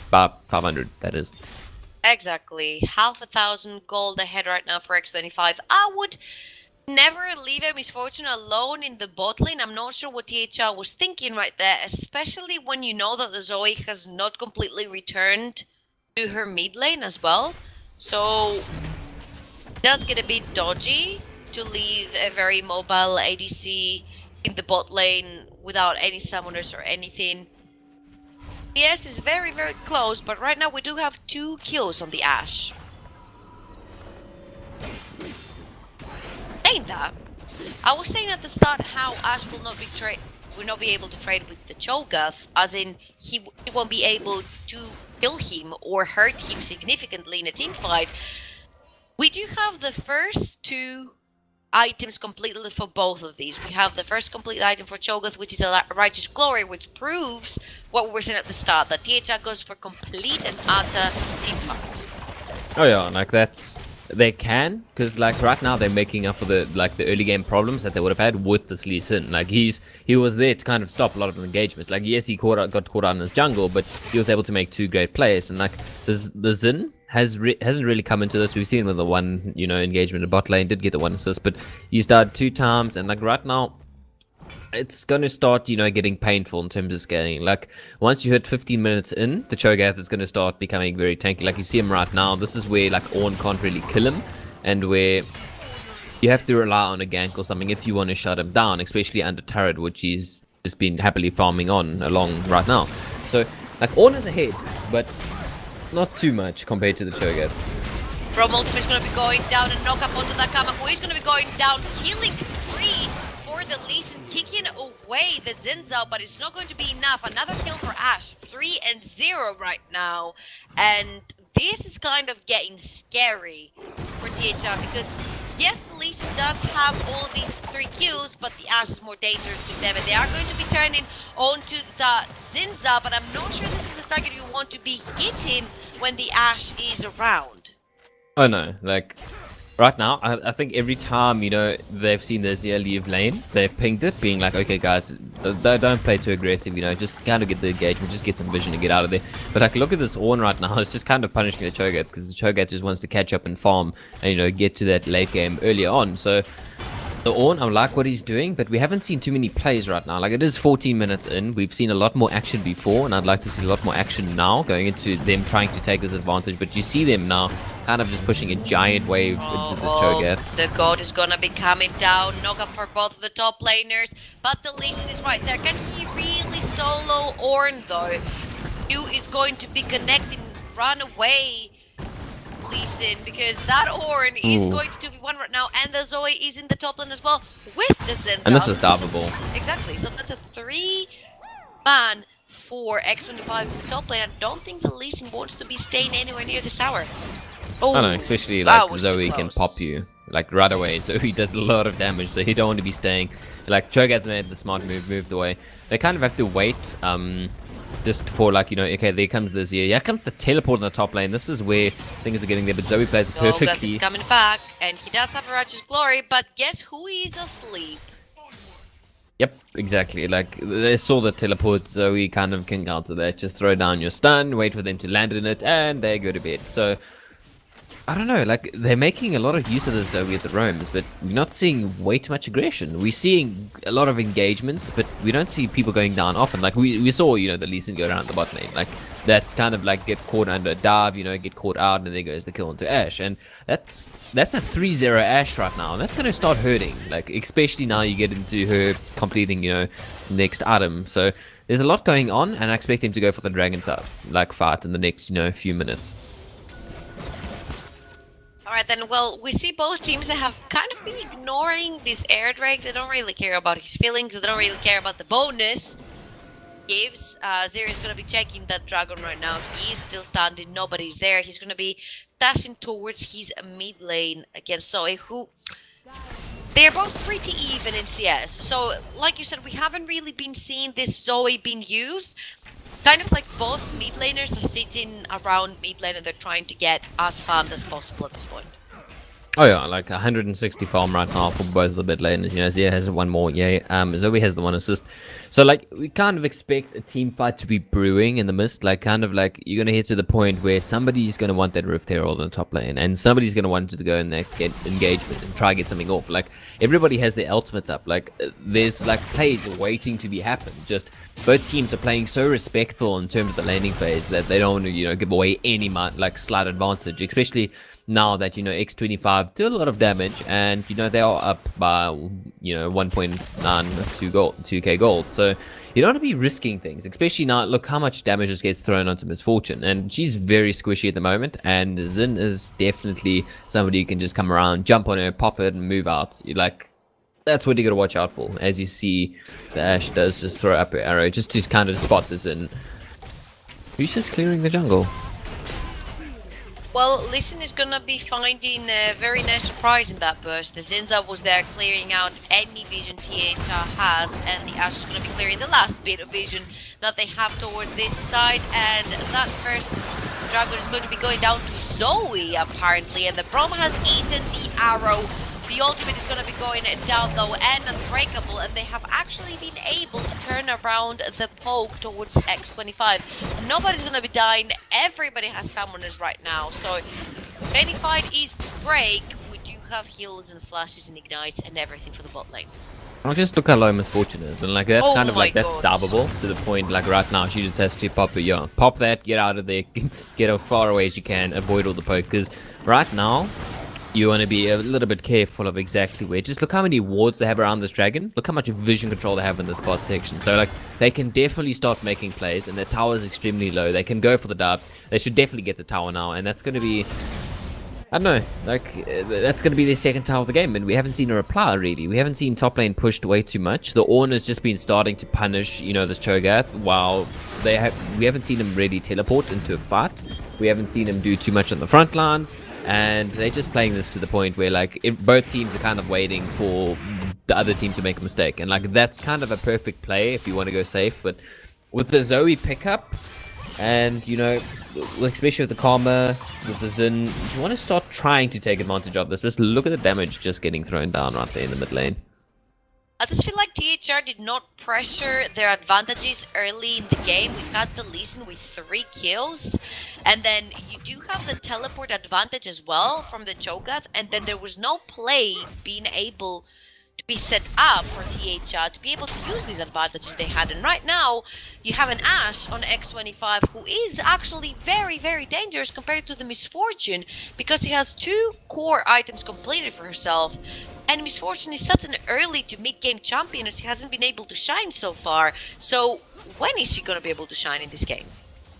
by 500. That is exactly 500 gold ahead right now for x25. I would never leave a Misfortune alone in the bot lane. I'm not sure what THR was thinking right there, especially when you know that the Zoe has not completely returned to her mid lane as well. So it does get a bit dodgy to leave a very mobile ADC in the bot lane without any summoners or anything. Yes, it's very, very close, but right now we do have 2 kills on the Ashe. Saying that, I was saying at the start how Ashe will not be able to trade with the Cho'Gath, as in he won't be able to kill him or hurt him significantly in a team fight. We do have the first 2 items completed for both of these. We have the first complete item for Cho'Gath, which is a Righteous Glory, which proves what we were saying at the start, that THR goes for complete and utter team fight. Oh yeah, like they can, because like right now they're making up for the early game problems that they would have had with this Lee Sin. Like he was there to kind of stop a lot of engagements. Like yes, he got caught out in his jungle, but he was able to make 2 great plays. And like the Xin hasn't really come into this. We've seen with the one, you know, engagement in bot lane, did get the 1 assist, but he started 2 times, and like right now it's going to start, you know, getting painful in terms of scaling. Like once you hit 15 minutes in, the Cho'Gath is going to start becoming very tanky. Like you see him right now, this is where like Ornn can't really kill him, and where you have to rely on a gank or something if you want to shut him down, especially under turret, which he's just been happily farming on along right now. So like Ornn is ahead, but not too much compared to the Cho'Gath. From ultimate is going to be going down and knock up onto that Kama, who is going to be going down, killing spree for the Lee Sin, kicking away the Zinza, but it's not going to be enough. Another kill for Ashe, 3-0 right now, and this is kind of getting scary for THR, because yes, the Lee Sin does have all these 3 kills, but the Ashe is more dangerous to them, and they are going to be turning onto the Zinza, but I'm not sure this is the target you want to be hitting when the Ashe is around. Oh no, like right now, I think every time, you know, they've seen the Azir leave lane, they've pinged it, being like, okay guys, don't play too aggressive, you know, just kind of get the engagement, just get some vision and get out of there. But like, look at this Ornn right now, it's just kind of punishing the Cho'Gath, because the Cho'Gath just wants to catch up and farm and, you know, get to that late game earlier on. So the Ornn, I like what he's doing, but we haven't seen too many plays right now. Like, it is 14 minutes in. We've seen a lot more action before, and I'd like to see a lot more action now, going into them trying to take this advantage. But you see them now kind of just pushing a giant wave into this Cho'Gath. The god is gonna be coming down. Knock up for both of the top laners, but the Lee Sin is right there. Can he really solo Ornn though? Q is going to be connecting, run away. Lee Sin, because that Ornn is going to 2v1 right now, and the Zoe is in the top lane as well with the Zinza. And this is diveable. Exactly, so that's a 3-man for x25 in the top lane. I don't think the Lee Sin wants to be staying anywhere near this tower. Oh, I don't know, especially that like was too Zoe can close. pop you like right away. Zoe does a lot of damage, so you don't want to be staying. Like Cho'Gath made the smart move, moved away. They kind of have to wait, just for like, you know, okay, there comes this here. Yeah, comes the teleport in the top lane. This is where things are getting there, but Zoe plays it Golgeth perfectly. is coming back, and he does have a Righteous Glory, but guess who is asleep? Yep, exactly. Like they saw the teleport, so we kind of can counter that. Just throw down your stun, wait for them to land in it, and they go to bed. So I don't know, like they're making a lot of use of the Zoe at the roams, but we're not seeing way too much aggression. We're seeing a lot of engagements, but we don't see people going down often. Like we saw, you know, the Lee Sin go around the bot lane. Like that's kind of like get caught under a dive, you know, get caught out, and there goes the kill into Ashe. And that's a 3-0 Ashe right now, and that's gonna start hurting. Like especially now you get into her completing, you know, next item. So there's a lot going on, and I expect them to go for the Dragon's Up like fight in the next, you know, few minutes. Alright then, well, we see both teams that have kind of been ignoring this air drake. They don't really care about his feelings, they don't really care about the bonus gives. Zero is gonna be checking that dragon right now. He's still standing, nobody's there. He's gonna be dashing towards his mid lane against Zoe, who... They're both pretty even in CS. So, like you said, we haven't really been seeing this Zoe being used. Kind of like both mid laners are sitting around mid lane and they're trying to get as farmed as possible at this point. Oh yeah, like 160 farm right now for both of the mid laners. You know, Zia has one more, yay. Zoe has the one assist. So like we kind of expect a team fight to be brewing in the mist. Like kind of like you're gonna hit to the point where somebody's gonna want that Rift Herald in the top lane, and somebody's gonna want to go and like, get engagement and try to get something off. Like everybody has their ultimates up. Like there's like plays waiting to be happened. Just both teams are playing so respectful in terms of the laning phase that they don't want to, you know, give away any like slight advantage, especially now that, you know, x25 do a lot of damage, and you know they are up by, you know, 1.92 gold, 2k gold. So you don't want to be risking things, especially now. Look how much damage just gets thrown onto Misfortune, and she's very squishy at the moment, and Zin is definitely somebody who can just come around, jump on her, pop it, and move out. You like, that's what you gotta watch out for. As you see, the Ashe does just throw up her arrow just to kind of spot the Zin, who's just clearing the jungle. Well, Lee Sin is gonna be finding a very nice surprise in that burst. The Zinza was there clearing out any vision THR has, and the Ashe is gonna be clearing the last bit of vision that they have towards this side, and that first dragon is going to be going down to Zoe apparently, and the Braum has eaten the arrow. The ultimate is going to be going down though, and unbreakable, and they have actually been able to turn around the poke towards x25. Nobody's going to be dying, everybody has summoners right now, so if any fight is to break, we do have heals and flashes and ignites and everything for the bot lane. I'll just look how low Misfortune is, and like that's kind of like that's God. stoppable to the point. Like right now, she just has to pop it. Yeah, pop that, get out of there, get as far away as you can, avoid all the poke. Because right now, you want to be a little bit careful of exactly where. Just look how many wards they have around this dragon. Look how much vision control they have in this bot section. So like they can definitely start making plays, and their tower is extremely low. They can go for the dives. They should definitely get the tower now, and that's going to be, I don't know, like that's going to be their second tower of the game, and we haven't seen a reply really. We haven't seen top lane pushed way too much. The Ornn has just been starting to punish, you know, this Cho'Gath, while we haven't seen him really teleport into a fight. We haven't seen him do too much on the front lines, and they're just playing this to the point where like both teams are kind of waiting for the other team to make a mistake, and like that's kind of a perfect play if you want to go safe. But with the Zoe pickup, and you know, especially with the Karma, with the Zin, you want to start trying to take advantage of this. Just look at the damage just getting thrown down right there in the mid lane. I just feel like THR did not pressure their advantages early in the game. We got the Lee Sin with 3 kills, and then you do have the teleport advantage as well from the Cho'Gath, and then there was no play being able to be set up for THR to be able to use these advantages they had. And right now, you have an Ashe on x25 who is actually very, very dangerous compared to the Misfortune, because he has 2 core items completed for herself. And Misfortune is such an early to mid-game champion as he hasn't been able to shine so far. So when is she going to be able to shine in this game?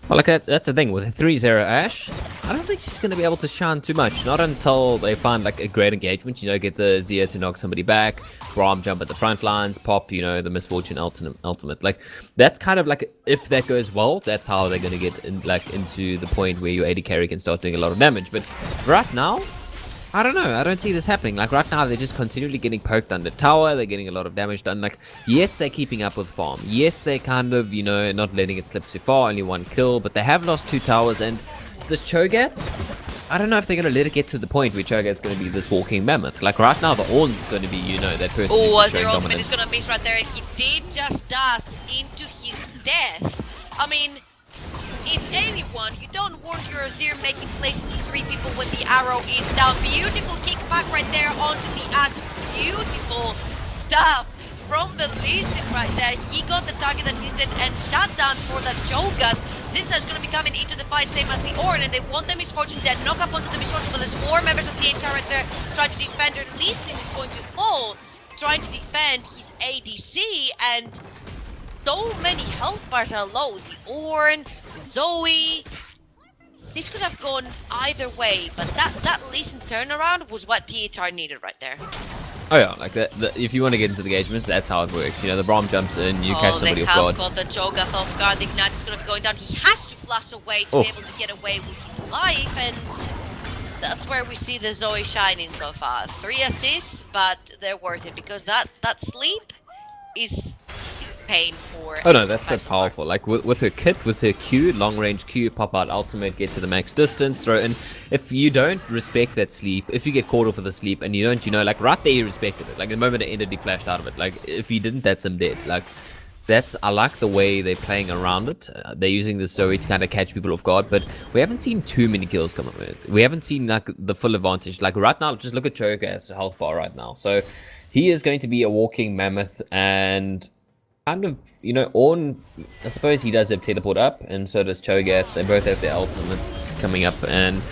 Well, like that's the thing with a 3-0 Ash. I don't think she's going to be able to shine too much. Not until they find like a great engagement. Get the Zia to knock somebody back, Braum jump at the front lines, pop, the Misfortune ultimate. Like that's kind of like if that goes well, that's how they're going to get into the point where your AD carry can start doing a lot of damage. But right now, I don't know. I don't see this happening. Like right now, they're just continually getting poked under tower. They're getting a lot of damage done. Like, yes, they're keeping up with farm. Yes, they're kind of, not letting it slip too far. Only 1 kill, but they have lost 2 towers. And this Cho'Gath, I don't know if they're going to let it get to the point where Cho'Gath's going to be this walking mammoth. Like right now, the Ornn is going to be, that person who's showing ultimate dominance. is going to miss right there. He did just dash into his death. I mean, if anyone, you don't want your Azir making plays into 3 people when the arrow is down. Beautiful kickback right there onto the Ash. Beautiful stuff from the Lee Sin right there. He got the target that he said and shut down for that Cho'Gath. Zinza's going to be coming into the fight, same as the Ornn, and they want the Misfortune dead. Knock up onto the Misfortune, but there's 4 members of the HR right there trying to defend her. Lee Sin is going to fall, trying to defend his ADC, and so many health bars are low. The Ornn, Zoe. This could have gone either way, but that Lee Sin turnaround was what THR needed right there. Oh yeah, like that. If you want to get into the engagements, that's how it works. The Braum jumps in, you catch somebody off guard. They have got the Cho'Gath off guard. The Ignite is going to be going down. He has to flash away to be able to get away with his life, and that's where we see the Zoe shining so far. 3 assists, but they're worth it because that sleep is pain for. Oh no, that's so powerful. Like with her kit, with her Q, long range Q, pop out ultimate, get to the max distance, throw in. If you don't respect that sleep, if you get caught off of the sleep and you don't, like right there you respected it. Like the moment it ended, he flashed out of it. Like if you didn't, that's him dead. Like I like the way they're playing around it. They're using the Zoe to kind of catch people off guard, but we haven't seen too many kills come of it. We haven't seen like the full advantage. Like right now, just look at Cho'Gath's health bar right now. So he is going to be a walking mammoth, and kind of, Ornn, I suppose he does have teleport up, and so does Cho'Gath. They both have their ultimates coming up, and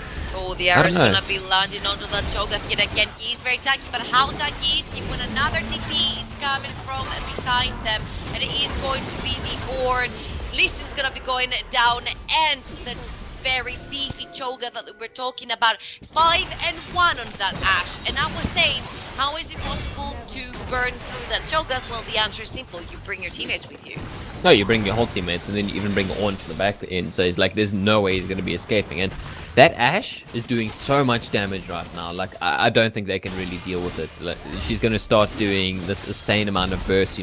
the arrow's gonna be landing onto that Cho'Gath yet again. He's very tanky, but how tanky is he when another TP is coming from behind them, and it is going to be the Ornn. Lee Sin's gonna be going down, and the very beefy Cho'Gath that we were talking about. 5-1 on that Ash, and I was saying, how is it possible to burn through that Cho'Gath? Well, the answer is simple. You bring your teammates with you. No, you bring your whole teammates, and then you even bring Ornn to the back end. So it's like there's no way he's going to be escaping. And that Ash is doing so much damage right now. Like I don't think they can really deal with it. Like, she's going to start doing this insane amount of bursts.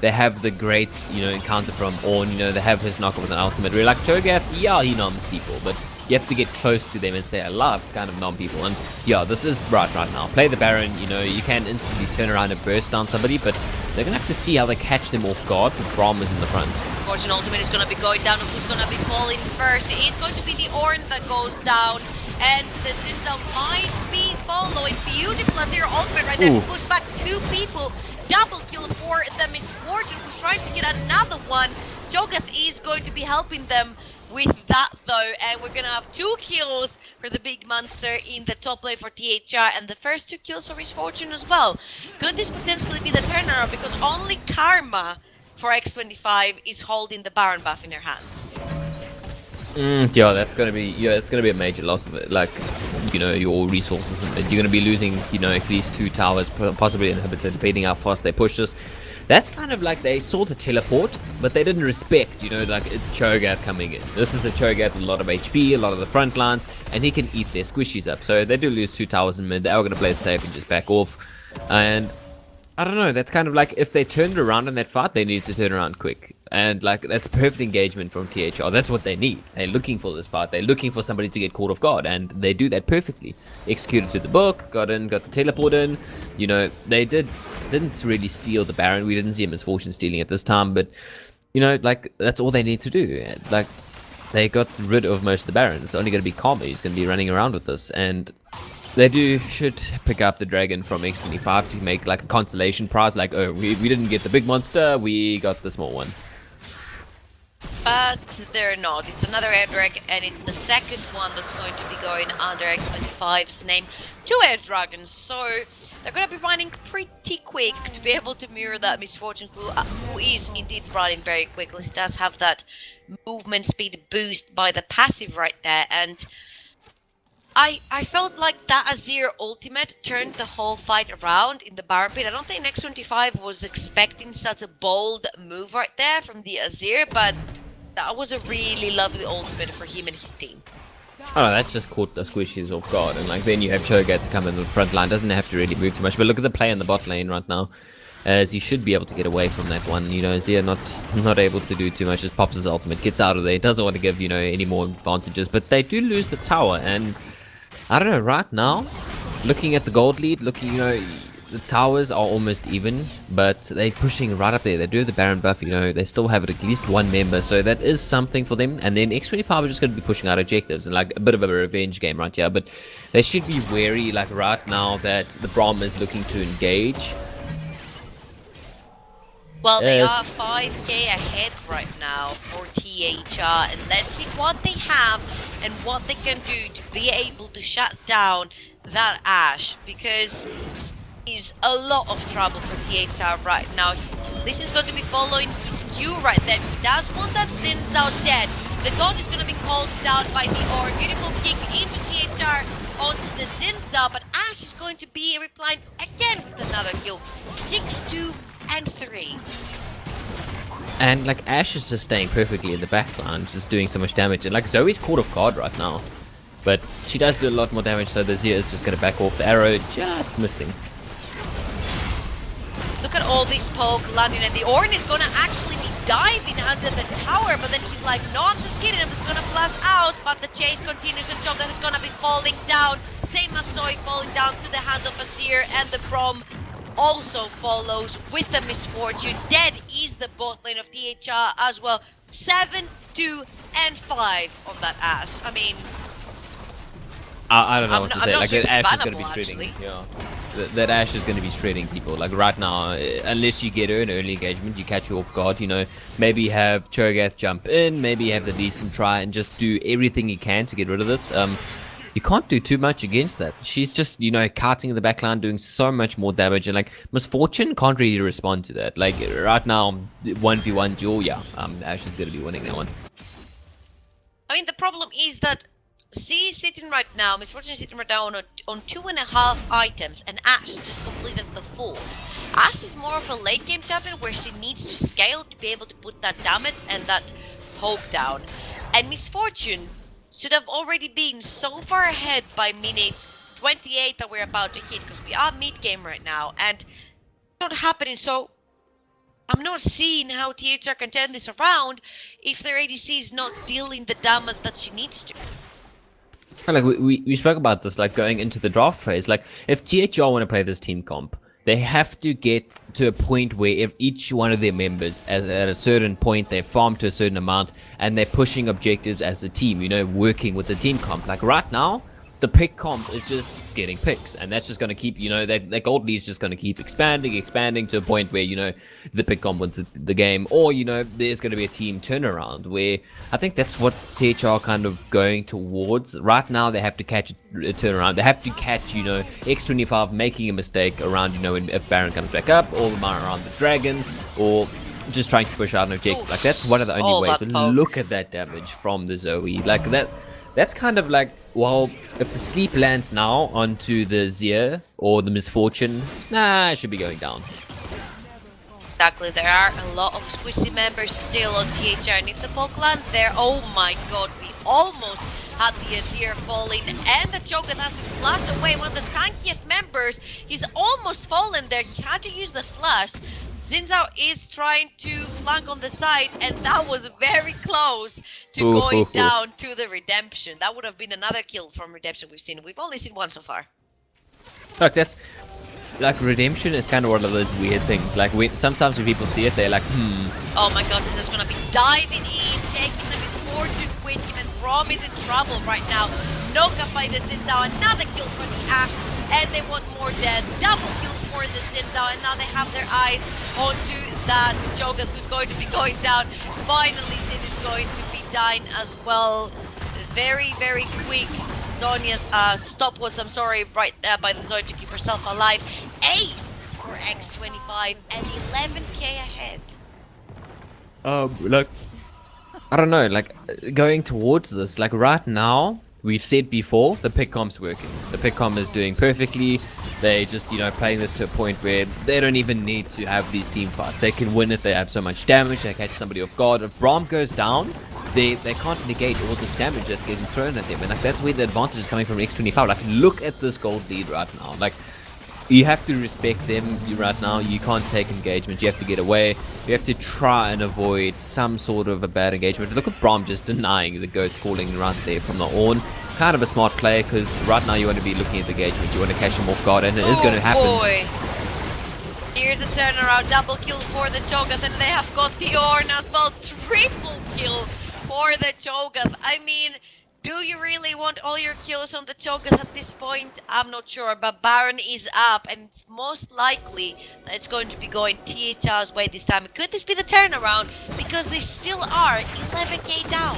They have the great encounter from Ornn. They have his knock with an ultimate. Really, like Cho'Gath, yeah, he numbs people, but you have to get close to them and stay alive to kind of numb people. And yeah, this is right now. Play the Baron, you can instantly turn around and burst down somebody, but they're going to have to see how they catch them off guard because Braum is in the front. Fortune ultimate is going to be going down, and who's going to be falling first? It is going to be the Ornn that goes down, and the Zinza might be following. Beautiful Azir ultimate right there to push back 2 people. Double kill for the Misfortune, who's trying to get another one. Cho'Gath is going to be helping them with that though, and we're gonna have 2 kills for the big monster in the top lane for THR, and the first 2 kills for Misfortune as well. Could this potentially be the turnaround, because only Karma for x25 is holding the Baron buff in their hands? Yeah, that's gonna be a major loss of it. Like, your resources, and you're gonna be losing, at least 2 towers, possibly inhibited, depending how fast they push this. That's kind of like they saw the teleport, but they didn't respect, like it's Cho'Gath coming in. This is a Cho'Gath with a lot of HP, a lot of the front lines, and he can eat their squishies up. So they do lose 2 towers in mid. They are going to play it safe and just back off. And I don't know, that's kind of like if they turned around in that fight, they need to turn around quick. And like that's perfect engagement from THR. That's what they need. They're looking for this fight. They're looking for somebody to get caught off guard, and they do that perfectly. Executed to the book, got the teleport in. They didn't really steal the Baron. We didn't see a Misfortune stealing at this time, but like that's all they need to do. Like they got rid of most of the Baron. It's only going to be Karma who's going to be running around with this, and they should pick up the dragon from x25 to make like a consolation prize. Like, oh, we didn't get the big monster, we got the small one. But they're not. It's another air drag, and it's the second one that's going to be going under x25's name. 2 air dragons, so they're going to be running pretty quick to be able to mirror that Misfortune, who is indeed running very quickly. She does have that movement speed boost by the passive right there, and I felt like that Azir ultimate turned the whole fight around in the Baron pit. I don't think X25 was expecting such a bold move right there from the Azir, but that was a really lovely ultimate for him and his team. Oh no, that just caught the squishies off guard, and like then you have Cho'Gath to come in the front line. Doesn't have to really move too much, but look at the play in the bot lane right now, as he should be able to get away from that one. You know, Azir not able to do too much. Just pops his ultimate, gets out of there. Doesn't want to give any more advantages, but they do lose the tower, and I don't know. Right now, looking at the gold lead, the towers are almost even, but they're pushing right up there. They do have the Baron buff, they still have at least one member, so that is something for them. And then X25 are just going to be pushing out objectives and like a bit of a revenge game right here, but they should be wary like right now that the Braum is looking to engage. Well, they are 5k ahead right now for THR, and let's see what they have and what they can do to be able to shut down that Ashe, because is a lot of trouble for THR right now. This is going to be following his cue right there. He does want that Xin Zhao dead. The god is going to be called down by the Ornn. Beautiful kick into THR onto the Xin Zhao, but Ashe is going to be replying again with another kill. 6-2 and 3. And like Ashe is just staying perfectly in the backline, just doing so much damage. And like Zoe's caught off guard right now, but she does do a lot more damage, so the Zia is just going to back off. The arrow just missing. Look at all this poke landing, and the Ornn is gonna actually be diving under the tower, but then he's like, no, I'm just kidding, I'm just gonna flash out, but the chase continues and Cho'Gath is gonna be falling down. Same as Zoe falling down to the hands of Azir, and the Braum also follows with the misfortune. Dead is the bot lane of THR as well. 7, 2, and 5 on that Ashe. I mean, I don't know what to say. Like that Ashe is bannable, going to be shredding. actually. Yeah, that Ashe is going to be shredding people. Like right now, unless you get her in early engagement, you catch her off guard. Maybe have Cho'Gath jump in, maybe have the decent try and just do everything he can to get rid of this. You can't do too much against that. She's just carting in the backline, doing so much more damage, and like Misfortune can't really respond to that. Like right now, 1v1 duel, Ashe is going to be winning that one. I mean, the problem is that C is sitting right now, Misfortune is sitting right now on 2.5 items, and Ashe just completed the 4th. Ashe is more of a late game champion where she needs to scale to be able to put that damage and that poke down. And Misfortune should have already been so far ahead by minute 28 that we're about to hit, because we are mid-game right now, and it's not happening, so I'm not seeing how THR can turn this around if their ADC is not dealing the damage that she needs to. Like we spoke about this, like going into the draft phase. Like if THR want to play this team comp, they have to get to a point where if each one of their members, at a certain point, they farm to a certain amount and they're pushing objectives as a team. Working with the team comp. Like right now, the pick comp is just getting picks, and that's just going to keep, that gold lead is just going to keep expanding to a point where, the pick comp wins the game, or, there's going to be a team turnaround where I think that's what THR kind of going towards. Right now, they have to catch a turnaround. They have to catch, X25 making a mistake around, if Baron comes back up, or around the dragon, or just trying to push out an objective. Like, that's one of the only ways. But look at that damage from the Zoe. Like, that's kind of like, well, if the sleep lands now onto the Zia or the Misfortune, it should be going down. Exactly, there are a lot of squishy members still on THR, and if the poke lands there, oh my god, we almost had the Azir falling, and the Cho'Gath has to flash away one of the tankiest members. He's almost fallen there, he had to use the flash. Xin Zhao is trying to flank on the side, and that was very close to going down to the Redemption. That would have been another kill from Redemption we've seen. We've only seen one so far. Look, that's like Redemption is kind of one of those weird things. Like sometimes when people see it, they're like, Oh my god, there's gonna be diving in, taking the Misfortune with him, and Braum is in trouble right now. Noka by the Xin Zhao, another kill for the Ashe, and they want more dead. Double kill for the Xin Zhao, and now they have their eyes onto that Cho'Gath who's going to be going down. Finally, Xin is going to be dying as well. Very, very quick. Zhonya's stopwatch, I'm sorry, right there by the Zoe to keep herself alive. Ace for X25 and 11k ahead. Look, I don't know, like going towards this, like right now, we've said before, the pick comp's working. The pick comp is doing perfectly. They just, playing this to a point where they don't even need to have these team fights. They can win it. They have so much damage. They catch somebody off guard. If Braum goes down, they can't negate all this damage that's getting thrown at them. And like that's where the advantage is coming from x25. Like look at this gold lead right now. Like you have to respect them right now. You can't take engagement. You have to get away. You have to try and avoid some sort of a bad engagement. Look at Braum just denying the goats falling right there from the Ornn. Kind of a smart play because right now you want to be looking at the engagement. You want to catch him off guard, and it is going to happen. Boy. Here's a turnaround. Double kill for the Cho'Gath, and they have got the Ornn as well. Triple kill for the Cho'Gath. I mean, do you really want all your kills on the Cho'Gath at this point? I'm not sure, but Baron is up, and it's most likely that it's going to be going THR's way this time. Could this be the turnaround? Because they still are 11k down.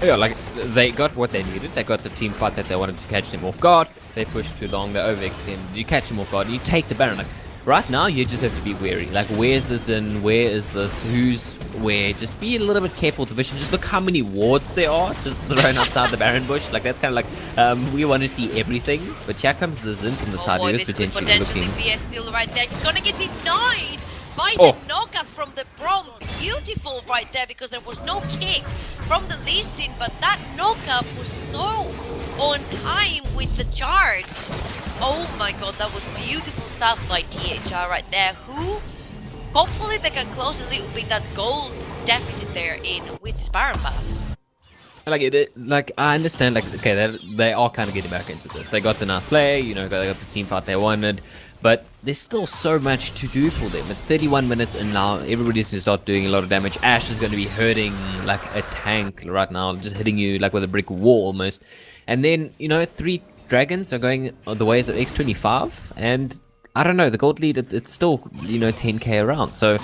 Yeah, like they got what they needed. They got the team fight that they wanted to catch them off guard. They pushed too long. They overextended. You catch them off guard. You take the Baron. Like right now, you just have to be wary. Like where's this in? Where is this? Who's where? Just be a little bit careful with the vision. Just look how many wards there are just thrown outside the Baron bush. Like that's kind of like we want to see everything. But here comes the Zin from the side. Boy, He was this potentially looking. BS still right there. He's gonna get denied by the knockup from the Braum. Beautiful right there because there was no kick from the Lee Sin, but that knockup was so on time with the charge. Oh my god, that was beautiful stuff by THR right there. Who, hopefully they can close a little bit that gold deficit there in with this Baron buff. Like I understand, like okay, they are kind of getting back into this. They got the nice play, they got the team fight they wanted, but there's still so much to do for them. At 31 minutes in now, everybody's going to start doing a lot of damage. Ashe is going to be hurting like a tank right now, just hitting you like with a brick wall almost. And then 3 dragons are going the ways of x25, and I don't know, the gold lead it's still 10k around. So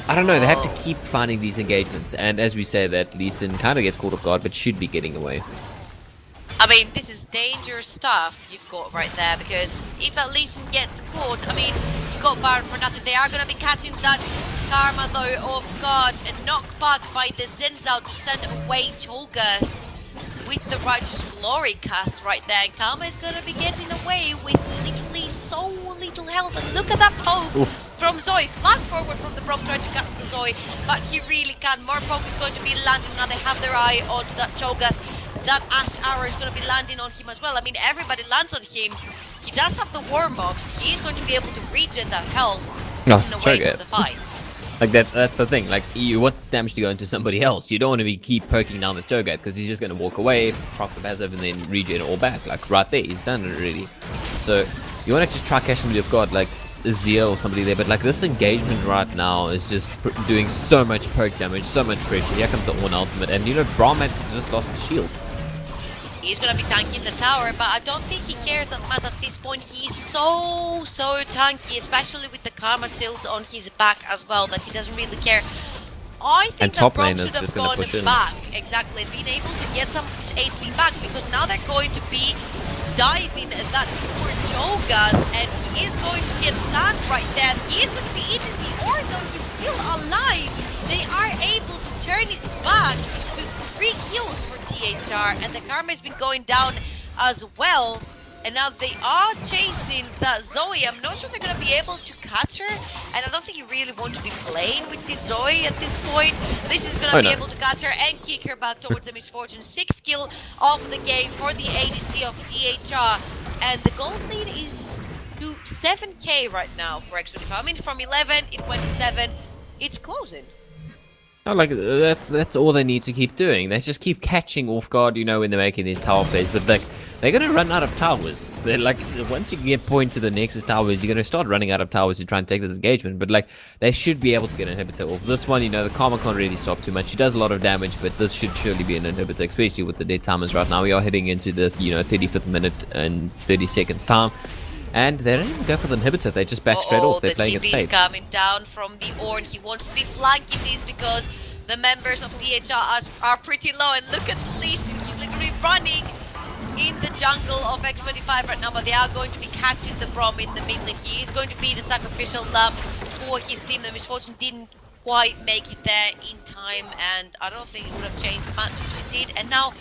I don't know, they have to keep finding these engagements, and as we say that Lee Sin kind of gets caught off guard but should be getting away. I mean, this is dangerous stuff you've got right there, because if that Lee Sin gets caught, I mean, you got Baron for nothing. They are going to be catching that Karma though off guard and knocked back by the Zinzao to send away Cho'Gath with the Righteous Glory cast right there. And Karma is going to be getting away with literally so little health. And look at that poke from Zoe. Flash forward from the Braum trying to catch the Zoe, but he really can. More poke is going to be landing now. They have their eye onto that Cho'Gath. That Ashe arrow is going to be landing on him as well. I mean, everybody lands on him. He does have the warm-ups. He's going to be able to regen that health in away from the fights. Like that's the thing. Like you want damage to go into somebody else. You don't want to keep poking down the Cho'Gath because he's just going to walk away, proc the passive, and then regen all back. Like right there, he's done it already. So you want to just try catch somebody off guard, like Zia or somebody there. But like this engagement right now is just doing so much poke damage, so much pressure. Here comes the Ornn ultimate, and Braum had just lost his shield. He's going to be tanking the tower, but I don't think he cares that much at this point. He's so tanky, especially with the Karma seals on his back as well, that he doesn't really care. I think that Braum should have gone back, exactly, and been able to get some HP back, because now they're going to be diving at that poor Cho'Gath, and he is going to get stunned right there. He is going to be eating the Ornn, though he's still alive. They are able to turn it back to 3 kills for THR, and the Karma has been going down as well. And now they are chasing that Zoe. I'm not sure they're going to be able to catch her, and I don't think you really want to be playing with this Zoe at this point. This is going to be able to catch her and kick her back towards the Misfortune. 6th kill of the game for the ADC of THR, and the gold lead is to 7k right now for x25. I mean, from 11, it went to 7. It's closing. Oh, like that's all they need to keep doing. They just keep catching off guard, when they're making these tower plays. But they're gonna run out of towers. They're like, once you get point to the Nexus towers, you're gonna start running out of towers to try and take this engagement. But like, they should be able to get an inhibitor off this one. The Karma can't really stop too much. She does a lot of damage, but this should surely be an inhibitor, especially with the dead timers right now. We are heading into the 35th minute and 30 seconds time. And they don't even go for the inhibitor, they just back straight off. They're playing it safe. The TB is coming down from the Ornn. He wants to be flanking this because the members of THR are pretty low. And look at Lee Sin, he's literally running in the jungle of x25 right now. But they are going to be catching the Braum in the mid lane. He is going to be the sacrificial lamb for his team. The Misfortune didn't quite make it there in time, and I don't think it would have changed much, which it did. And now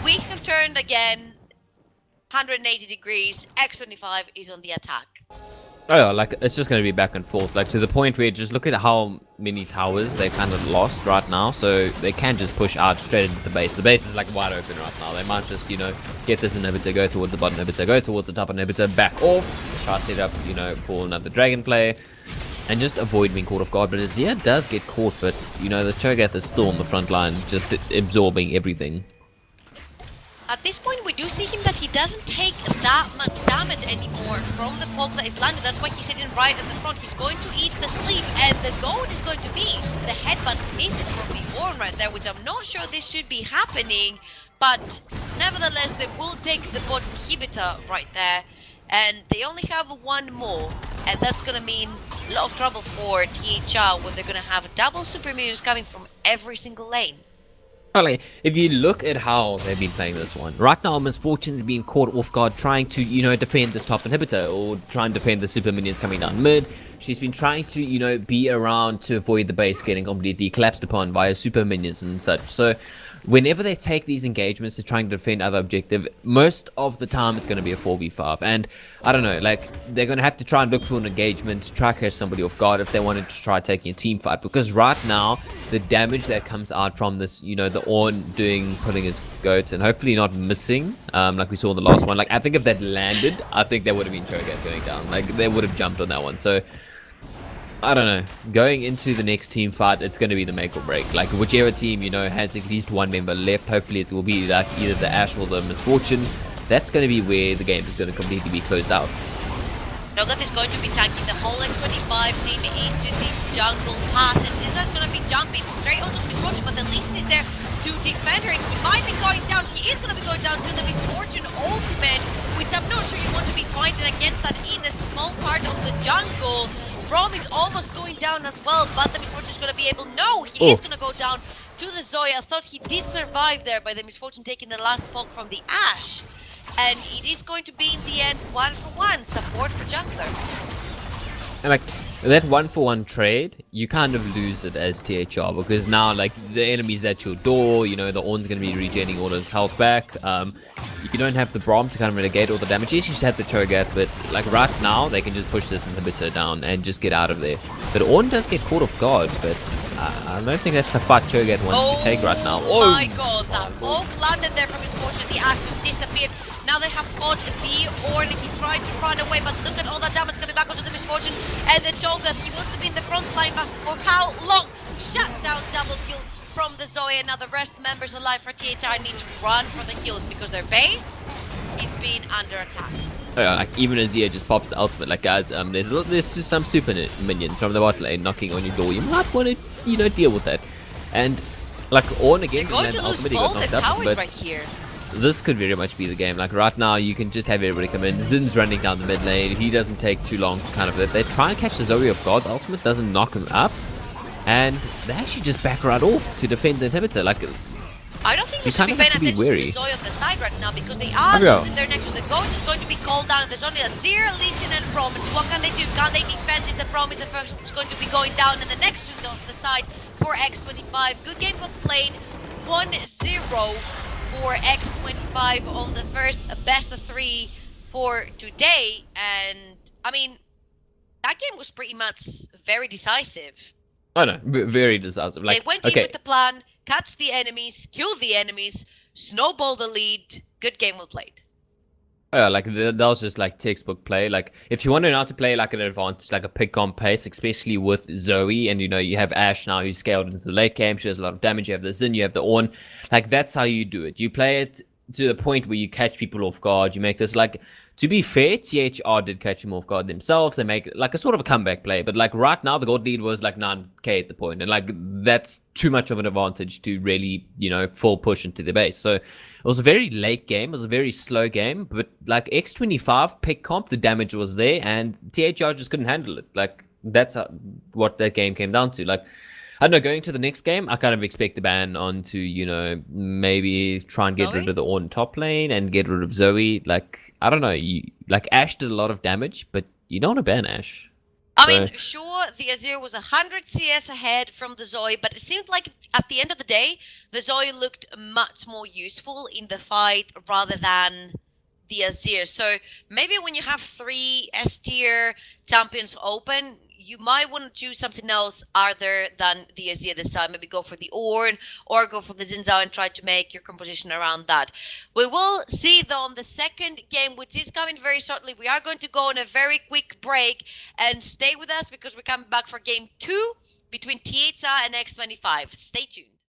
we have turned again 180 degrees. X25 is on the attack. Oh yeah, like it's just gonna be back and forth, like to the point where just look at how many towers they kind of lost right now, so they can just push out straight into the base. The base is like wide open right now. They might just, you know, get this inhibitor, go towards the bottom inhibitor, go towards the top inhibitor, back off, try to set up, you know, for another dragon play, and just avoid being caught off guard. But Azir does get caught, but you know, the Cho'Gath is still on the front line, just absorbing everything. At this point, we do see him that he doesn't take that much damage anymore from the poke that is landed. That's why he's sitting right at the front. He's going to eat the sleep, and the gold is going to miss. The headbutt misses from the Ornn right there, which I'm not sure this should be happening, but nevertheless, they will take the bot inhibitor right there, and they only have one more, and that's going to mean a lot of trouble for THR when they're going to have double super minions coming from every single lane. Like, if you look at how they've been playing this one, right now Misfortune's been caught off guard trying to, you know, defend this top inhibitor or try and defend the super minions coming down mid. She's been trying to, you know, be around to avoid the base getting completely collapsed upon by super minions and such. So whenever they take these engagements to trying to defend other objective, most of the time it's going to be a 4v5. And I don't know, like, they're going to have to try and look for an engagement to try to catch somebody off guard if they wanted to try taking a team fight. Because right now, the damage that comes out from this, you know, the Ornn pulling his goats and hopefully not missing, like we saw in the last one. Like, I think if that landed, I think there would have been Cho'Gath going down. Like, they would have jumped on that one. So I don't know. Going into the next team fight, it's going to be the make or break. Like, whichever team, you know, has at least one member left, hopefully it will be like either the Ashe or the Misfortune. That's going to be where the game is going to completely be closed out. Cho'Gath is going to be tanking the whole x25 team into this jungle path, and this is going to be jumping straight onto the Misfortune, but the Lee Sin is there to defend her, and he might be going down. He is going to be going down to the Misfortune ultimate, which I'm not sure you want to be fighting against that in a small part of the jungle. Braum is almost going down as well, but the Misfortune is going to be able... No, he is going to go down to the Zoe. I thought he did survive there by the Misfortune taking the last poke from the Ashe. And it is going to be, in the end, 1-for-1 support for jungler. And like, that 1-for-1 trade, you kind of lose it as THR, because now, like, the enemy's at your door, you know, the Ornn's going to be regenerating all his health back. You don't have the Braum to kind of mitigate all the damage. Yes, you just have the Cho'Gath, but like right now, they can just push this inhibitor down and just get out of there. But Ornn does get caught off guard, but I don't think that's the fight Cho'Gath wants to take right now. Oh my god, that poke landed there from Misfortune. The Ashe just disappeared. Now they have caught the Ornn. He's trying to run away, but look at all that damage coming back onto the Misfortune. And the Cho'Gath, he wants to be in the front line, but for how long? Shut down, double kill from the Zoe, and now the rest members alive for THR need to run for the heals because their base is being under attack. Oh, yeah, like even Azir just pops the ultimate. Like, guys, there's just some super minions from the bot lane knocking on your door. You might want to, you know, deal with that. And like Ornn again, they're going to lose both the towers right here. This could very much be the game. Like right now, you can just have everybody come in. Zin's running down the mid lane. He doesn't take too long to kind of... They try and catch the Zoe off guard. The ultimate doesn't knock him up. And they actually just back right off to defend the inhibitor. Like, I don't think they should be paying attention to the Zoe on the side right now because they are losing their next one. The Ghost is going to be called down. There's only a Azir, Lee Sin, and Braum. What can they do? Can they defend it? The Braum is the first who's going to be going down, and the next is on the side for X25. Good game got played. 1-0 for X25 on the first best of 3 for today. And I mean, that game was pretty much very decisive. Oh no, very decisive. Like, they went in with the plan, catch the enemies, kill the enemies, snowball the lead. Good game well played. Oh, yeah, like that was just like textbook play. Like if you want to know how to play like an advantage, like a pick on pace, especially with Zoe, and you know you have Ashe now who's scaled into the late game. She does a lot of damage. You have the Xin, you have the Ornn. Like that's how you do it. You play it to the point where you catch people off guard. You make this like. To be fair, THR did catch him off guard themselves. They make like a sort of a comeback play. But like right now, the gold lead was like 9k at the point. And like that's too much of an advantage to really, you know, full push into the base. So it was a very late game. It was a very slow game. But like X25 pick comp, the damage was there. And THR just couldn't handle it. Like that's what that game came down to. Like, I don't know, going to the next game, I kind of expect the ban on to, you know, maybe try and get rid of the Ornn top lane and get rid of Zoe. Like, I don't know, like Ashe did a lot of damage, but you don't want to ban Ashe. I mean, sure, the Azir was 100 CS ahead from the Zoe, but it seemed like at the end of the day, the Zoe looked much more useful in the fight rather than the Azir. So maybe when you have 3 S tier champions open, you might want to choose something else other than the Azir this time. Maybe go for the Ornn or go for the Xin Zhao and try to make your composition around that. We will see though on the second game, which is coming very shortly. We are going to go on a very quick break and stay with us because we're coming back for game 2 between THR and x25. Stay tuned.